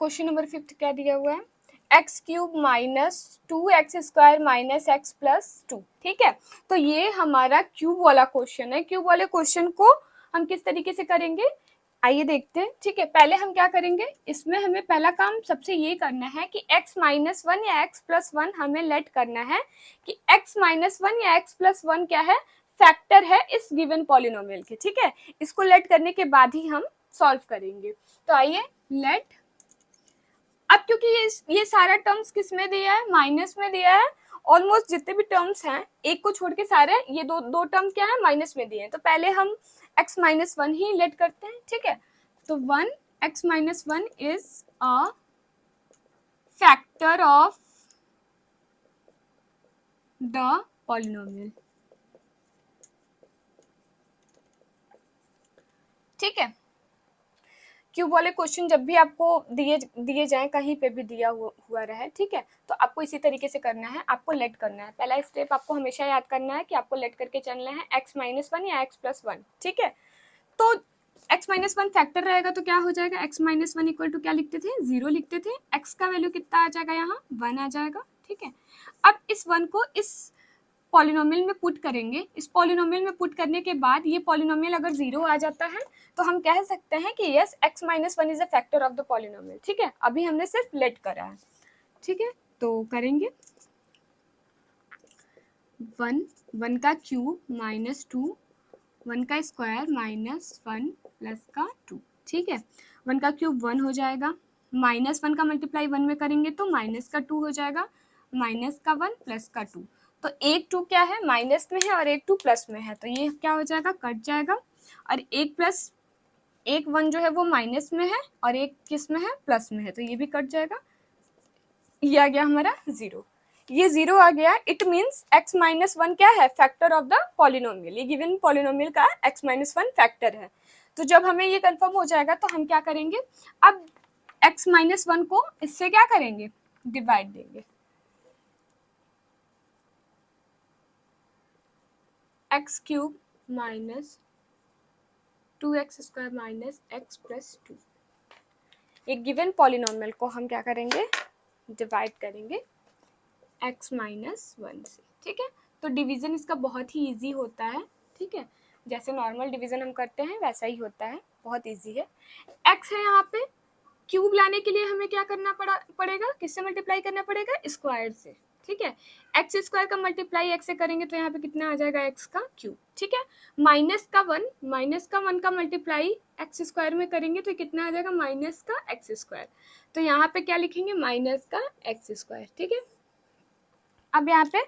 क्वेश्चन नंबर 5 क्या दिया हुआ है, x cube minus 2x square minus x plus 2। ठीक है, तो ये हमारा क्यूब वाला क्वेश्चन है। क्यूब वाले क्वेश्चन को हम किस तरीके से करेंगे, आइए देखते हैं। ठीक है, पहले हम क्या करेंगे, इसमें हमें पहला काम सबसे ये करना है कि x माइनस वन या x प्लस वन हमें लेट करना है कि x माइनस वन या x प्लस वन क्या है, फैक्टर है इस गिवन पॉलिनोमियल के। ठीक है, इसको लेट करने के बाद ही हम सॉल्व करेंगे। तो आइए लेट, अब क्योंकि ये सारा टर्म्स किस में दिया है, माइनस में दिया है, ऑलमोस्ट जितने भी टर्म्स हैं एक को छोड़ के सारे ये दो टर्म क्या है, माइनस में दिए हैं। तो पहले हम x माइनस वन ही लेट करते हैं। ठीक है, तो one x minus one is a factor of the polynomial. ठीक है, क्यूब वाले क्वेश्चन जब भी आपको दिए जाए, कहीं पे भी दिया हुआ रहे, ठीक है, तो आपको इसी तरीके से करना है, आपको लेट करना है। पहला स्टेप आपको हमेशा याद करना है कि आपको लेट करके चलना है x माइनस वन या x प्लस वन। ठीक है, तो x माइनस वन फैक्टर रहेगा तो क्या हो जाएगा, x minus one equal to क्या लिखते थे, 0 लिखते थे। x का वैल्यू कितना आ जाएगा, यहाँ 1 आ जाएगा। ठीक है, अब इस 1 को इस पॉलिनोमियल में पुट करेंगे। इस पॉलिनोमियल में पुट करने के बाद ये पॉलिनोमियल अगर 0 आ जाता है तो हम कह सकते हैं कि yes x minus one is a factor of the polynomial. ठीक है, अभी हमने सिर्फ लेट करा है। ठीक है, तो करेंगे 1 का क्यूब माइनस 2, 1 का स्क्वायर माइनस 1 प्लस का 2। ठीक है, 1 का क्यूब 1 हो जाएगा, माइनस 1 का मल्टीप्लाई 1 में करेंगे तो माइनस का 2 हो जाएगा, माइनस का 1 प्लस का 2। तो एक 2 क्या है, माइनस में है और एक 2 प्लस में है, तो ये क्या हो जाएगा, कट जाएगा। और एक प्लस एक 1 जो है वो माइनस में है और एक किस में है, प्लस में है, तो ये भी कट जाएगा। ये आ गया हमारा 0, ये 0 आ गया। It means x minus one क्या है, फैक्टर ऑफ द पॉलिनोमियल। ये गिवन पॉलिनोमियल का x माइनस वन फैक्टर है। तो जब हमें ये कंफर्म हो जाएगा तो हम क्या करेंगे, अब x माइनस वन को इससे क्या करेंगे, डिवाइड देंगे। x cube minus 2x square minus x plus 2, ये गिवन पॉलिनोमियल को हम क्या करेंगे, डिवाइड करेंगे x माइनस वन से। ठीक है, तो डिवीजन इसका बहुत ही इजी होता है। ठीक है, जैसे नॉर्मल डिवीजन हम करते हैं वैसा ही होता है, बहुत इजी है। x है यहाँ पे, क्यूब लाने के लिए हमें क्या करना पड़ेगा, किससे मल्टीप्लाई करना पड़ेगा, स्क्वायर से। ठीक है, एक्स स्क्वायर का मल्टीप्लाई एक्स से करेंगे तो यहाँ पे कितना आ जाएगा, एक्स का क्यूब। ठीक है, माइनस का वन का मल्टीप्लाई एक्स स्क्वायर में करेंगे तो कितना आ जाएगा, माइनस का एक्स स्क्वायर। तो यहाँ पे क्या लिखेंगे, माइनस का एक्स स्क्वायर। ठीक है, अब यहाँ पे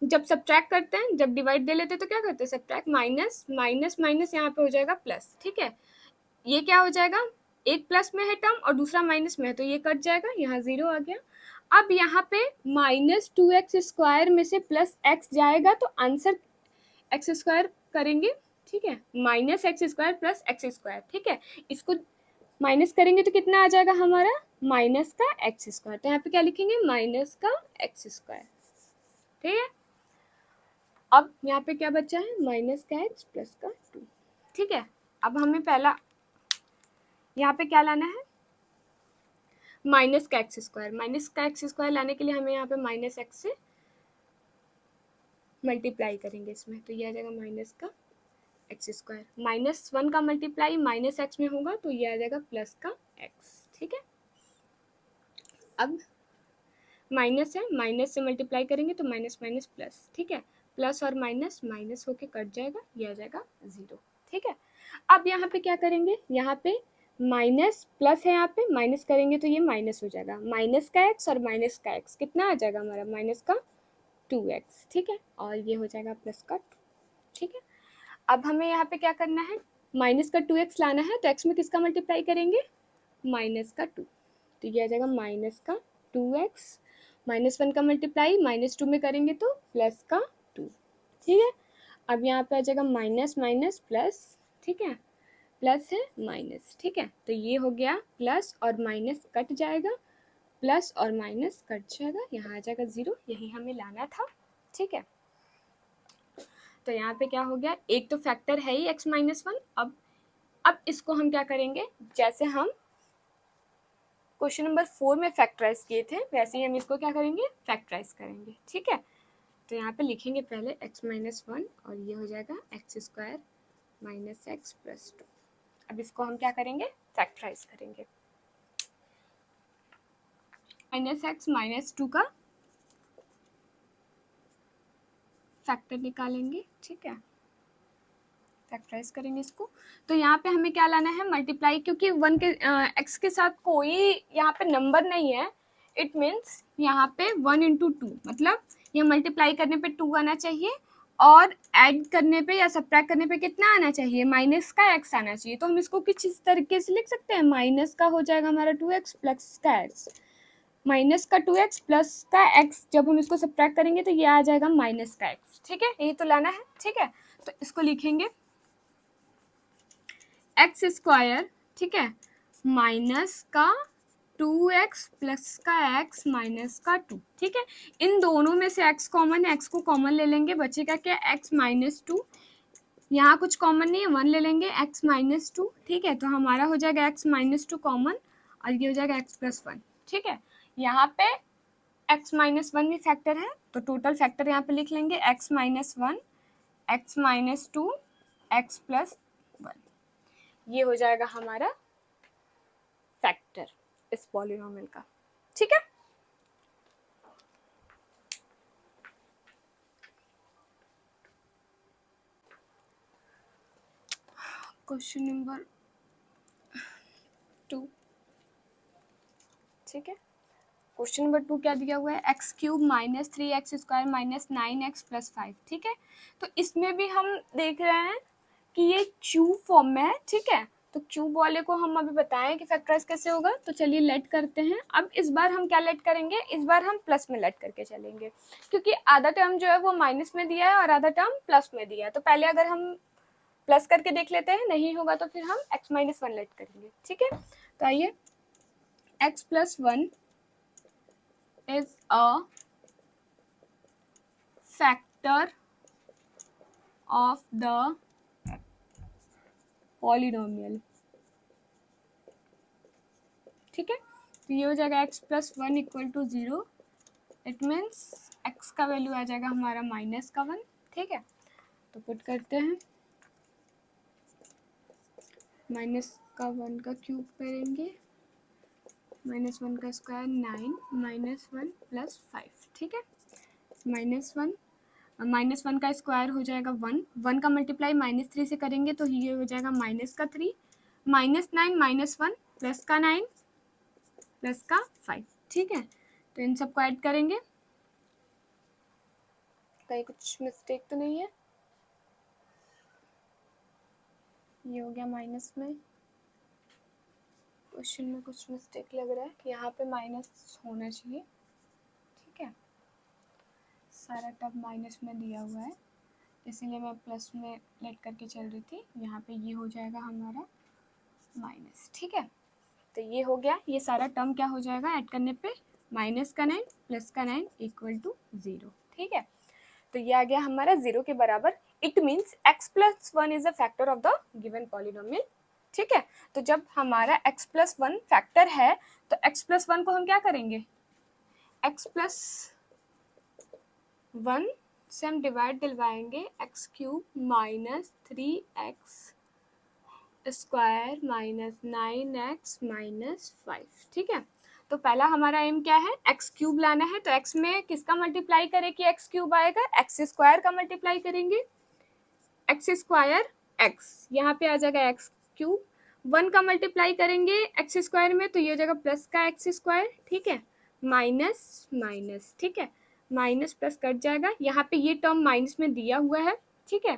जब सब्ट्रैक्ट करते हैं, जब डिवाइड दे लेते हैं तो क्या करते हैं, सब्ट्रैक्ट, माइनस माइनस माइनस यहाँ पे हो जाएगा प्लस। ठीक है, ये क्या हो जाएगा, एक प्लस में है टर्म और दूसरा माइनस में है तो ये कट जाएगा, यहाँ 0 आ गया। अब यहाँ पे माइनस 2x स्क्वायर में से प्लस x जाएगा तो आंसर x स्क्वायर करेंगे। ठीक है, minus x square plus x square. ठीक है, इसको माइनस करेंगे तो कितना आ जाएगा हमारा, माइनस का एक्स स्क्वायर। तो यहाँ पे क्या लिखेंगे, माइनस का एक्स स्क्वायर। ठीक है, अब यहाँ पे क्या बचा है, माइनस का एक्स प्लस का 2। ठीक है, अब हमें पहला यहाँ पे क्या लाना है, माइनस का एक्स स्क्वायर लाने के लिए हमें यहाँ पे माइनस एक्स से मल्टीप्लाई करेंगे इसमें, तो ये आ जाएगा माइनस का एक्स स्क्वायर। माइनस 1 का मल्टीप्लाई माइनस एक्स में होगा तो ये आ जाएगा प्लस का एक्स। ठीक है, अब माइनस है, माइनस से मल्टीप्लाई करेंगे तो माइनस माइनस प्लस। ठीक है, प्लस और माइनस माइनस होके कट जाएगा, ये आ जाएगा 0। ठीक है, अब यहाँ पे क्या करेंगे, यहाँ पे माइनस प्लस है, यहाँ पे माइनस करेंगे तो ये माइनस हो जाएगा, माइनस का एक्स और माइनस का एक्स कितना आ जाएगा हमारा, माइनस का 2x। ठीक है, और ये हो जाएगा प्लस का 2। ठीक है, अब हमें यहाँ पे क्या करना है, माइनस का 2x लाना है तो x में किसका मल्टीप्लाई करेंगे, माइनस का 2, तो ये आ जाएगा माइनस का 2x, माइनस 1 का मल्टीप्लाई माइनस 2 में करेंगे तो प्लस का 2। ठीक है, अब यहाँ पे आ जाएगा माइनस माइनस प्लस। ठीक है, प्लस है माइनस। ठीक है, तो ये हो गया प्लस और माइनस कट जाएगा, प्लस और माइनस कट जाएगा, यहाँ आ जाएगा 0, यही हमें लाना था। ठीक है, तो यहाँ पे क्या हो गया, एक तो फैक्टर है ही x माइनस वन। अब इसको हम क्या करेंगे, जैसे हम क्वेश्चन नंबर 4 में फैक्टराइज किए थे वैसे ही हम इसको क्या करेंगे, फैक्टराइज करेंगे। ठीक है, तो यहाँ पे लिखेंगे पहले x माइनस वन और ये हो जाएगा x square minus x plus 2। अब इसको हम क्या करेंगे, फैक्टराइज करेंगे। माइनस एक्स माइनस 2 का फैक्टर निकालेंगे, ठीक है, फैक्टराइज करेंगे इसको। तो यहाँ पे हमें क्या लाना है, मल्टीप्लाई, क्योंकि वन के एक्स के साथ कोई यहाँ पे नंबर नहीं है, इट मीन्स यहाँ पे 1 इंटू 2, मतलब ये मल्टीप्लाई करने पे 2 आना चाहिए और ऐड करने पे या सब्ट्रैक्ट करने पे कितना आना चाहिए, माइनस का एक्स आना चाहिए। तो हम इसको कुछ इस तरीके से लिख सकते हैं, माइनस का हो जाएगा हमारा 2x प्लस का एक्स, माइनस का 2x प्लस का एक्स, जब हम इसको सब्ट्रैक्ट करेंगे तो ये आ जाएगा माइनस का एक्स, ठीक है, यही तो लाना है, ठीक है। तो इसको लिखेंगे एक्स स्क्वायर, ठीक है, माइनस का 2x प्लस का x माइनस का 2, ठीक है। इन दोनों में से x कॉमन है, x को कॉमन ले लेंगे, बचेगा क्या, x माइनस 2, यहाँ कुछ कॉमन नहीं है, 1 ले लेंगे, x माइनस 2, ठीक है। तो हमारा हो जाएगा x माइनस 2 कॉमन और ये हो जाएगा x प्लस 1, ठीक है। यहाँ पे x माइनस 1 भी फैक्टर है, तो टोटल फैक्टर यहाँ पे लिख लेंगे x minus 1, x minus 2, x plus 1, ये हो जाएगा हमारा फैक्टर इस पॉलिनोमियल का, ठीक है। क्वेश्चन नंबर 2, ठीक है। क्वेश्चन नंबर 2 क्या दिया हुआ है, x cube minus 3x square minus 9x plus 5, ठीक है। तो इसमें भी हम देख रहे हैं कि ये क्यूब फॉर्म में है, ठीक है। तो क्यूब वाले को हम अभी बताएं कि फैक्टराइज कैसे होगा, तो चलिए लेट करते हैं। अब इस बार हम क्या लेट करेंगे, इस बार हम प्लस में लेट करके चलेंगे, क्योंकि आधा टर्म जो है वो माइनस में दिया है और आधा टर्म प्लस में दिया है। तो पहले अगर हम प्लस करके देख लेते हैं, नहीं होगा तो फिर हम x माइनस 1 लेट करेंगे, ठीक है। तो आइए, x plus 1 is a factor of the polynomial, ठीक है। तो ये हो जाएगा x plus 1 equal to 0, it means x का वैल्यू आ जाएगा हमारा माइनस का 1, ठीक है। तो पुट करते हैं, माइनस का 1 का क्यूब करेंगे, माइनस 1 का स्क्वायर 9, माइनस 1 प्लस 5, ठीक है। माइनस 1 का स्क्वायर हो जाएगा 1, 1 का मल्टीप्लाई माइनस 3 से करेंगे तो ये हो जाएगा माइनस का 3, माइनस 9 माइनस 1 प्लस का 9 प्लस का 5, ठीक है। तो इन सबको ऐड करेंगे, कहीं कुछ मिस्टेक तो नहीं है, ये हो गया माइनस में, क्वेश्चन में कुछ मिस्टेक लग रहा है, यहाँ पे माइनस होना चाहिए, ठीक है। सारा टर्म माइनस में दिया हुआ है, इसीलिए मैं प्लस में लेट करके चल रही थी, यहाँ पे ये हो जाएगा हमारा माइनस, ठीक है। तो ये हो गया, ये सारा टर्म क्या हो जाएगा ऐड करने पे, माइनस का 9 प्लस का 9 इक्वल टू 0, ठीक है। तो ये आ गया हमारा 0 के बराबर, it means x plus 1 is a factor of the given polynomial, ठीक है। तो जब हमारा x प्लस 1 फैक्टर है तो x प्लस 1 को हम क्या करेंगे, x प्लस 1 से हम डिवाइड दिलवाएंगे, x cube minus 3x square minus 9x minus 5, ठीक है। तो पहला हमारा एम क्या है, एक्स क्यूब लाना है, तो एक्स में किसका मल्टीप्लाई करें कि एक्स क्यूब आएगा, एक्स स्क्वायर का मल्टीप्लाई करेंगे, एक्स स्क्वायर एक्स, यहाँ पे आ जाएगा एक्स क्यूब, 1 का मल्टीप्लाई करेंगे एक्स स्क्वायर में तो ये हो जाएगा प्लस का एक्स स्क्वायर, ठीक है, माइनस माइनस, ठीक है, माइनस प्लस कट जाएगा, यहाँ पे ये टर्म माइनस में दिया हुआ है, ठीक है,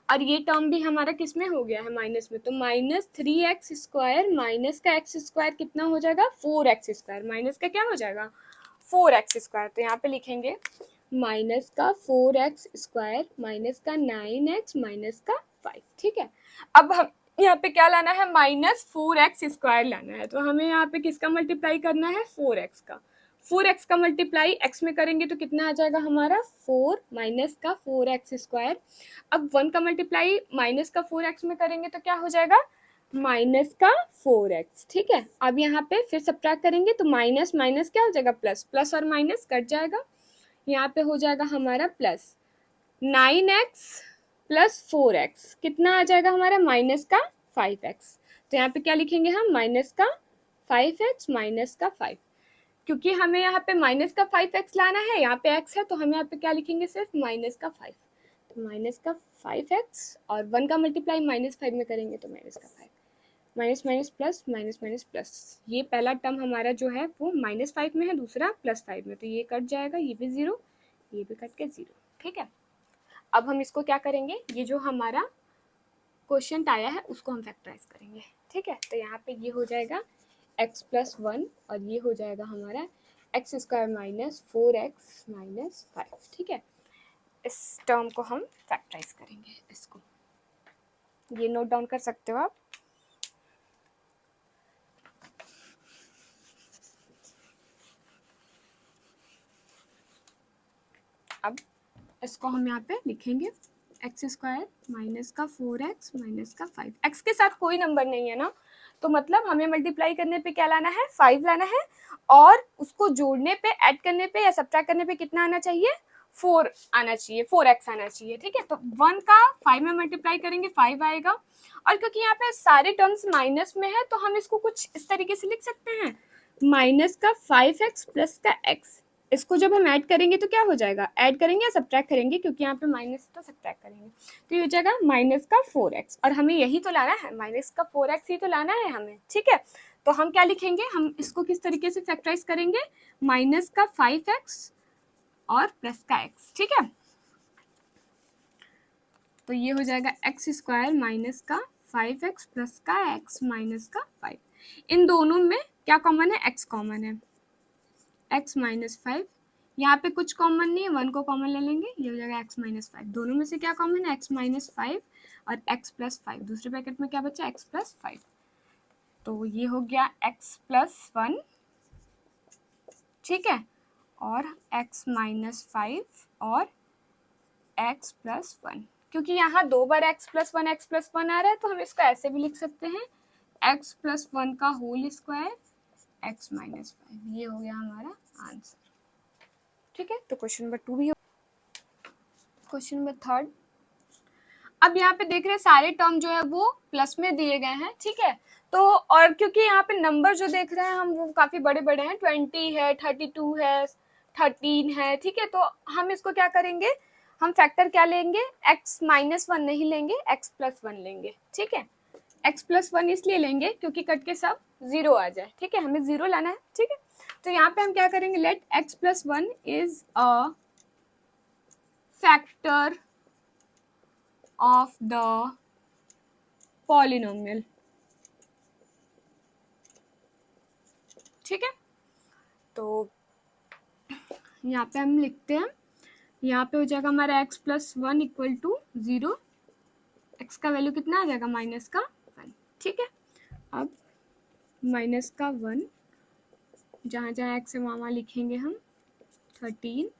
और ये टर्म भी हमारा किस में हो गया है, माइनस में, तो माइनस 3x स्क्वायर माइनस का एक्स स्क्वायर कितना हो जाएगा, 4x स्क्वायर, माइनस का क्या हो जाएगा 4x स्क्वायर, तो यहाँ पे लिखेंगे माइनस का 4x स्क्वायर माइनस का 9x माइनस का 5, ठीक है। अब हम यहाँ पे क्या लाना है, माइनस 4x स्क्वायर लाना है, तो हमें यहाँ पे किसका मल्टीप्लाई करना है, 4x का, 4x का मल्टीप्लाई x में करेंगे तो कितना आ जाएगा हमारा 4 माइनस का 4x स्क्वायर, अब 1 का मल्टीप्लाई माइनस का 4x में करेंगे तो क्या हो जाएगा माइनस का 4x, ठीक है। अब यहाँ पे फिर सब्ट्रैक्ट करेंगे तो माइनस माइनस क्या हो जाएगा प्लस, प्लस और माइनस कट जाएगा, यहाँ पे हो जाएगा हमारा प्लस 9x प्लस 4x कितना आ जाएगा हमारा, माइनस का 5x। तो यहाँ पे क्या लिखेंगे हम, माइनस का 5x माइनस का 5, क्योंकि हमें यहाँ पे माइनस का 5x लाना है, यहाँ पे x है तो हम यहाँ पे क्या लिखेंगे, सिर्फ माइनस का 5। तो माइनस का 5x और 1 का मल्टीप्लाई -5 में करेंगे तो माइनस का 5, minus minus plus minus minus plus. ये पहला टर्म हमारा जो है वो -5 में है, दूसरा +5 में, तो ये कट जाएगा, ये भी 0, ये भी कट के 0। ठीक है, अब हम इसको क्या करेंगे, ये जो हमारा क्वेश्चन आया है उसको हम फैक्टराइज करेंगे। ठीक है, तो यहाँ पे ये हो जाएगा x + 1 और ये हो जाएगा हमारा x² - 4x - 5। ठीक है, इस टर्म को हम फैक्टराइज करेंगे, इसको ये नोट डाउन कर सकते हो आप। अब इसको हम यहाँ पे लिखेंगे x² माइनस का 4x माइनस का 5। x के साथ कोई नंबर नहीं है ना, तो मतलब हमें मल्टीप्लाई करने पे क्या लाना है, 5 लाना है, और उसको जोड़ने पे, ऐड करने पे या सब्ट्रैक्ट करने पे कितना आना चाहिए, 4 आना चाहिए, 4x आना चाहिए। ठीक है, तो 1 का 5 में मल्टीप्लाई करेंगे 5 आएगा, और क्योंकि यहाँ पे सारे टर्म्स माइनस में है तो हम इसको कुछ इस तरीके से लिख सकते हैं, माइनस का 5x प्लस का x। इसको जब हम ऐड करेंगे तो क्या हो जाएगा, ऐड करेंगे या सब्ट्रैक्ट करेंगे, क्योंकि यहाँ पे माइनस तो सब्ट्रैक्ट करेंगे, तो ये हो जाएगा माइनस का 4x, और हमें यही तो लाना है, माइनस का 4x ही तो लाना है हमें। ठीक है, तो हम क्या लिखेंगे, हम इसको किस तरीके से फैक्टराइज करेंगे, माइनस का 5x और प्लस का x। ठीक है, तो ये हो जाएगा x² माइनस का 5x प्लस का x माइनस का 5। इन दोनों में क्या कॉमन है, x कॉमन है, x - 5, यहाँ पे कुछ कॉमन नहीं है, 1 को कॉमन ले लेंगे, ये हो जाएगा x - 5। दोनों में से क्या कॉमन है, x - 5 और x + 5। दूसरे ब्रैकेट में क्या बचा, x + 5, तो ये हो गया x + 1। ठीक है, और x - 5 और x + 1, क्योंकि यहाँ 2 बार x + 1 आ रहा है तो हम इसको ऐसे भी लिख सकते हैं, x + 1 का होल स्क्वायर x - 5। ये हो गया हमारा आंसर। ठीक है, तो क्वेश्चन नंबर 2 भी हो। क्वेश्चन नंबर 3, अब यहाँ पे देख रहे हैं सारे टर्म जो है वो प्लस में दिए गए हैं। ठीक है, तो और क्योंकि यहाँ पे नंबर जो देख रहे हैं हम वो काफी बड़े बड़े हैं, 20 है, 32 है, 13 है। ठीक है, तो हम इसको क्या करेंगे, हम फैक्टर क्या लेंगे, x - 1 नहीं लेंगे, x + 1 लेंगे। ठीक है, x + 1 इसलिए लेंगे क्योंकि कट के सब 0 आ जाए। ठीक है, हमें 0 लाना है। ठीक है, तो यहाँ पे हम क्या करेंगे, let x + 1 is a factor of the polynomial। ठीक है, तो यहाँ पे हम लिखते हैं, यहाँ पे हो जाएगा हमारा x + 1 = 0, x का वैल्यू कितना आ जाएगा, -1। ठीक है, अब -1 जहाँ जहाँ x है वहाँ लिखेंगे हम, 13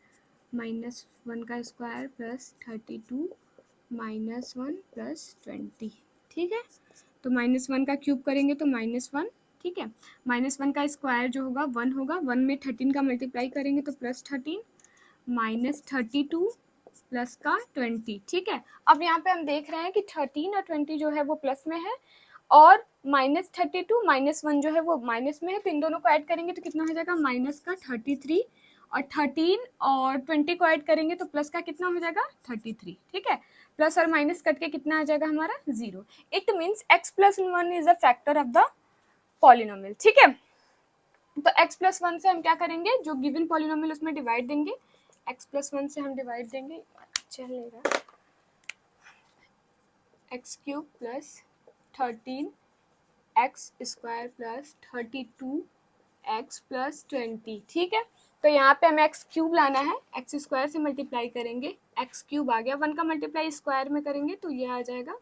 -1 का स्क्वायर प्लस 32 -1 प्लस 20। ठीक है, तो -1 का क्यूब करेंगे तो -1। ठीक है, -1 का स्क्वायर जो होगा 1 होगा, 1 में 13 का मल्टीप्लाई करेंगे तो +13 -32 प्लस का 20। ठीक है, अब यहाँ पे हम देख रहे हैं कि 13 और 20 जो है वो प्लस में है, और -32 -1 जो है वो माइनस में है, तो इन दोनों को ऐड करेंगे तो कितना हो जाएगा, -33, और 13 और 20 को ऐड करेंगे तो प्लस का कितना हो जाएगा, 33। ठीक है, प्लस और माइनस कट के कितना आ जाएगा हमारा, 0। It means x + 1 is a factor of the polynomial. ठीक है, तो x + 1 से हम क्या करेंगे, जो गिवन पॉलिनोमियल उसमें डिवाइड देंगे, x + 1 से हम डिवाइड देंगे, चलेगा, x³ + 13 x² + 32 x + 20। ठीक है, तो यहाँ पे हमें x³ लाना है, x² से मल्टीप्लाई करेंगे, x³ आ गया, 1 का मल्टीप्लाई स्क्वायर में करेंगे तो ये आ जाएगा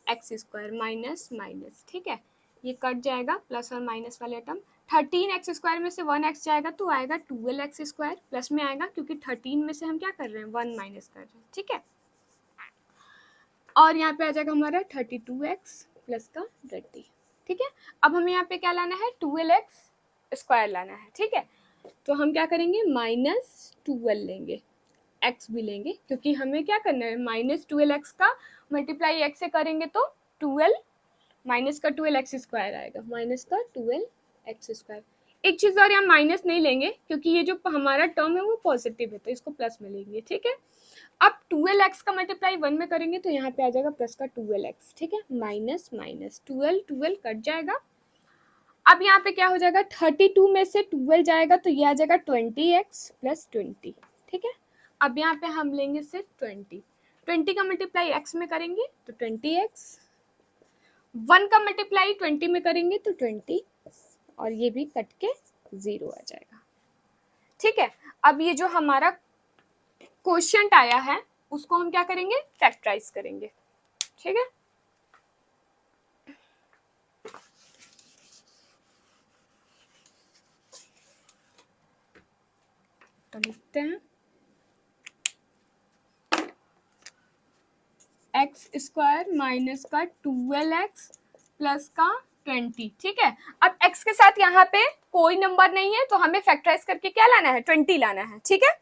x² माइनस माइनस। ठीक है, ये कट जाएगा, प्लस और माइनस वाले टर्म, 13x² में से 1x जाएगा तो आएगा 12x², प्लस में आएगा क्योंकि 13 में से हम क्या कर रहे हैं, 1 माइनस कर रहे हैं। ठीक है, और यहाँ पे आ जाएगा हमारा 32x प्लस का 20। ठीक है, अब हमें यहाँ पे क्या लाना है, 12x² लाना है। ठीक है, तो हम क्या करेंगे, -12 लेंगे, एक्स भी लेंगे, क्योंकि हमें क्या करना है, माइनस 12x का मल्टीप्लाई x से करेंगे तो 12 माइनस का 12x स्क्वायर आएगा, माइनस का 12x स्क्वायर। एक चीज और, यहाँ माइनस नहीं लेंगे क्योंकि ये जो हमारा टर्म है वो पॉजिटिव है, तो इसको प्लस में लेंगे, ठीक है। अब 12x का मल्टीप्लाई 1 में करेंगे तो यहाँ पे आ जाएगा प्लस का 12x, ठीक है, माइनस माइनस 12 कट जाएगा। अब यहाँ पे क्या हो जाएगा, 32 में से 12 जाएगा तो ये आ जाएगा 20x प्लस 20, ठीक है। अब यहाँ पे हम लेंगे सिर्फ 20 का मल्टीप्लाई x में करेंगे तो 20x, 1 का मल्टीप्लाई 20 में करेंगे तो 20, और ये भी कट के 0 आ जाएगा, ठीक है। अब ये जो हमारा क्वोशिएंट आया है उसको हम क्या करेंगे, फैक्टराइज करेंगे, ठीक है। तो लिखते हैं एक्स स्क्वायर माइनस का 12x प्लस का 20, ठीक है। अब x के साथ यहाँ पे कोई नंबर नहीं है तो हमें फैक्टराइज करके क्या लाना है, 20 लाना है, ठीक है।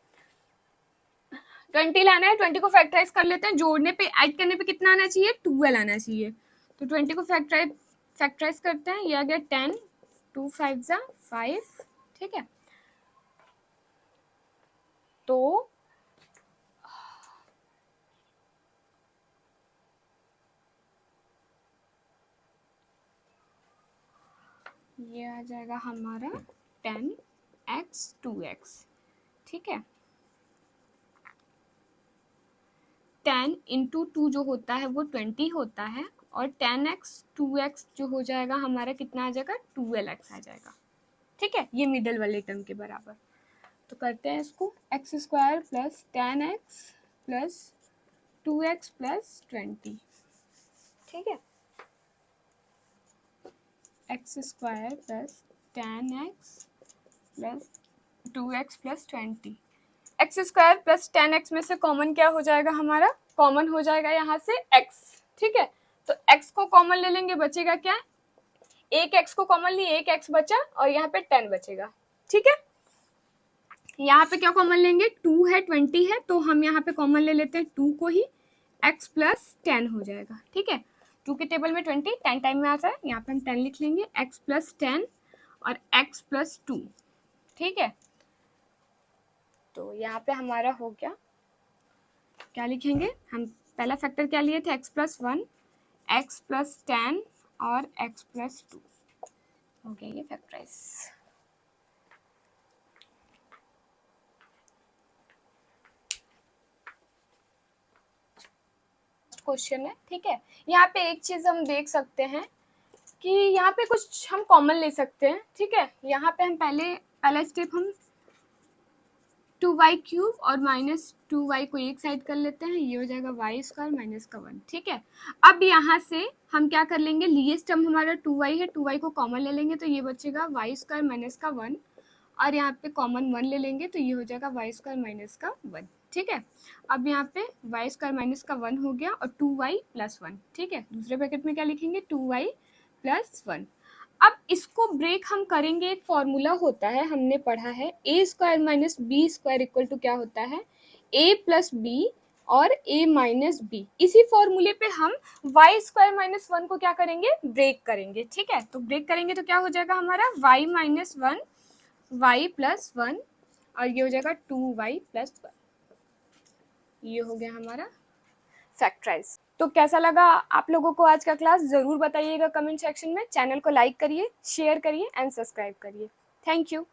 20 लाना है, 20 को फैक्टराइज कर लेते हैं, जोड़ने पे ऐड करने पे कितना आना चाहिए, 12 आना चाहिए। तो 20 को फैक्टराइज करते हैं, ये आ गया 10, 2 5 जा 5, ठीक है। तो ये आ जाएगा हमारा 10x 2x, ठीक है। 10 इंटू 2 जो होता है वो 20 होता है, और 10x 2x जो हो जाएगा हमारा कितना आ जाएगा, 12x आ जाएगा, ठीक है। ये मिडल वाले टर्म के बराबर। तो करते हैं इसको, x square plus 10x plus 2x plus 20, ठीक है। X square plus 10x plus 2x plus 20, x square plus 10x में से कॉमन क्या हो जाएगा हमारा, कॉमन हो जाएगा यहाँ से x, ठीक है। तो x को कॉमन ले लेंगे, बचेगा क्या, एक x को कॉमन लिए, एक x बचा, और यहाँ पे 10 बचेगा, ठीक है। यहाँ पे क्या कॉमन लेंगे, 2 है 20 है, तो हम यहाँ पे कॉमन ले लेते हैं 2 को ही, x प्लस 10 हो जाएगा, ठीक है। 2 के टेबल में 20 10 टाइम में आता है, यहाँ पे हम 10 लिख लेंगे, x प्लस 10 और x प्लस 2, ठीक है। तो यहाँ पे हमारा हो गया, क्या लिखेंगे हम, पहला फैक्टर क्या लिए थे, x प्लस 1, x प्लस 10 और x प्लस 2, हो गया ये फैक्टराइज। क्वेश्चन है, ठीक है। यहाँ पे एक चीज हम देख सकते हैं कि यहाँ पे कुछ हम कॉमन ले सकते हैं, ठीक है। यहाँ पे हम पहला स्टेप हम 2y क्यूब और माइनस 2y को एक साइड कर लेते हैं, ये हो जाएगा y स्क्वायर माइनस का 1, ठीक है। अब यहाँ से हम क्या कर लेंगे, लीस्ट टर्म हमारा 2y है, 2y को कॉमन ले लेंगे तो ये बचेगा y स्क्वायर माइनस का 1, और यहाँ पे कॉमन 1 ले लेंगे तो ये हो जाएगा y स्क्वायर माइनस का 1, ठीक है। अब यहाँ पे y स्क्वायर माइनस का 1 हो गया और 2y प्लस 1, ठीक है। दूसरे ब्रैकेट में क्या लिखेंगे, 2y प्लस 1। अब इसको ब्रेक हम करेंगे, एक फॉर्मूला होता है, हमने पढ़ा है, A square minus B square equal to क्या होता है, ए प्लस बी और ए माइनस बी। इसी फॉर्मूले पे हम वाई स्क्वायर माइनस 1 को क्या करेंगे, ब्रेक करेंगे, ठीक है। तो ब्रेक करेंगे तो क्या हो जाएगा हमारा, वाई माइनस 1 वाई प्लस 1, और ये हो जाएगा 2y प्लस 1, ये हो गया हमारा फैक्टराइज। तो कैसा लगा आप लोगों को आज का क्लास, ज़रूर बताइएगा कमेंट सेक्शन में। चैनल को लाइक करिए, शेयर करिए एंड सब्सक्राइब करिए। Thank you.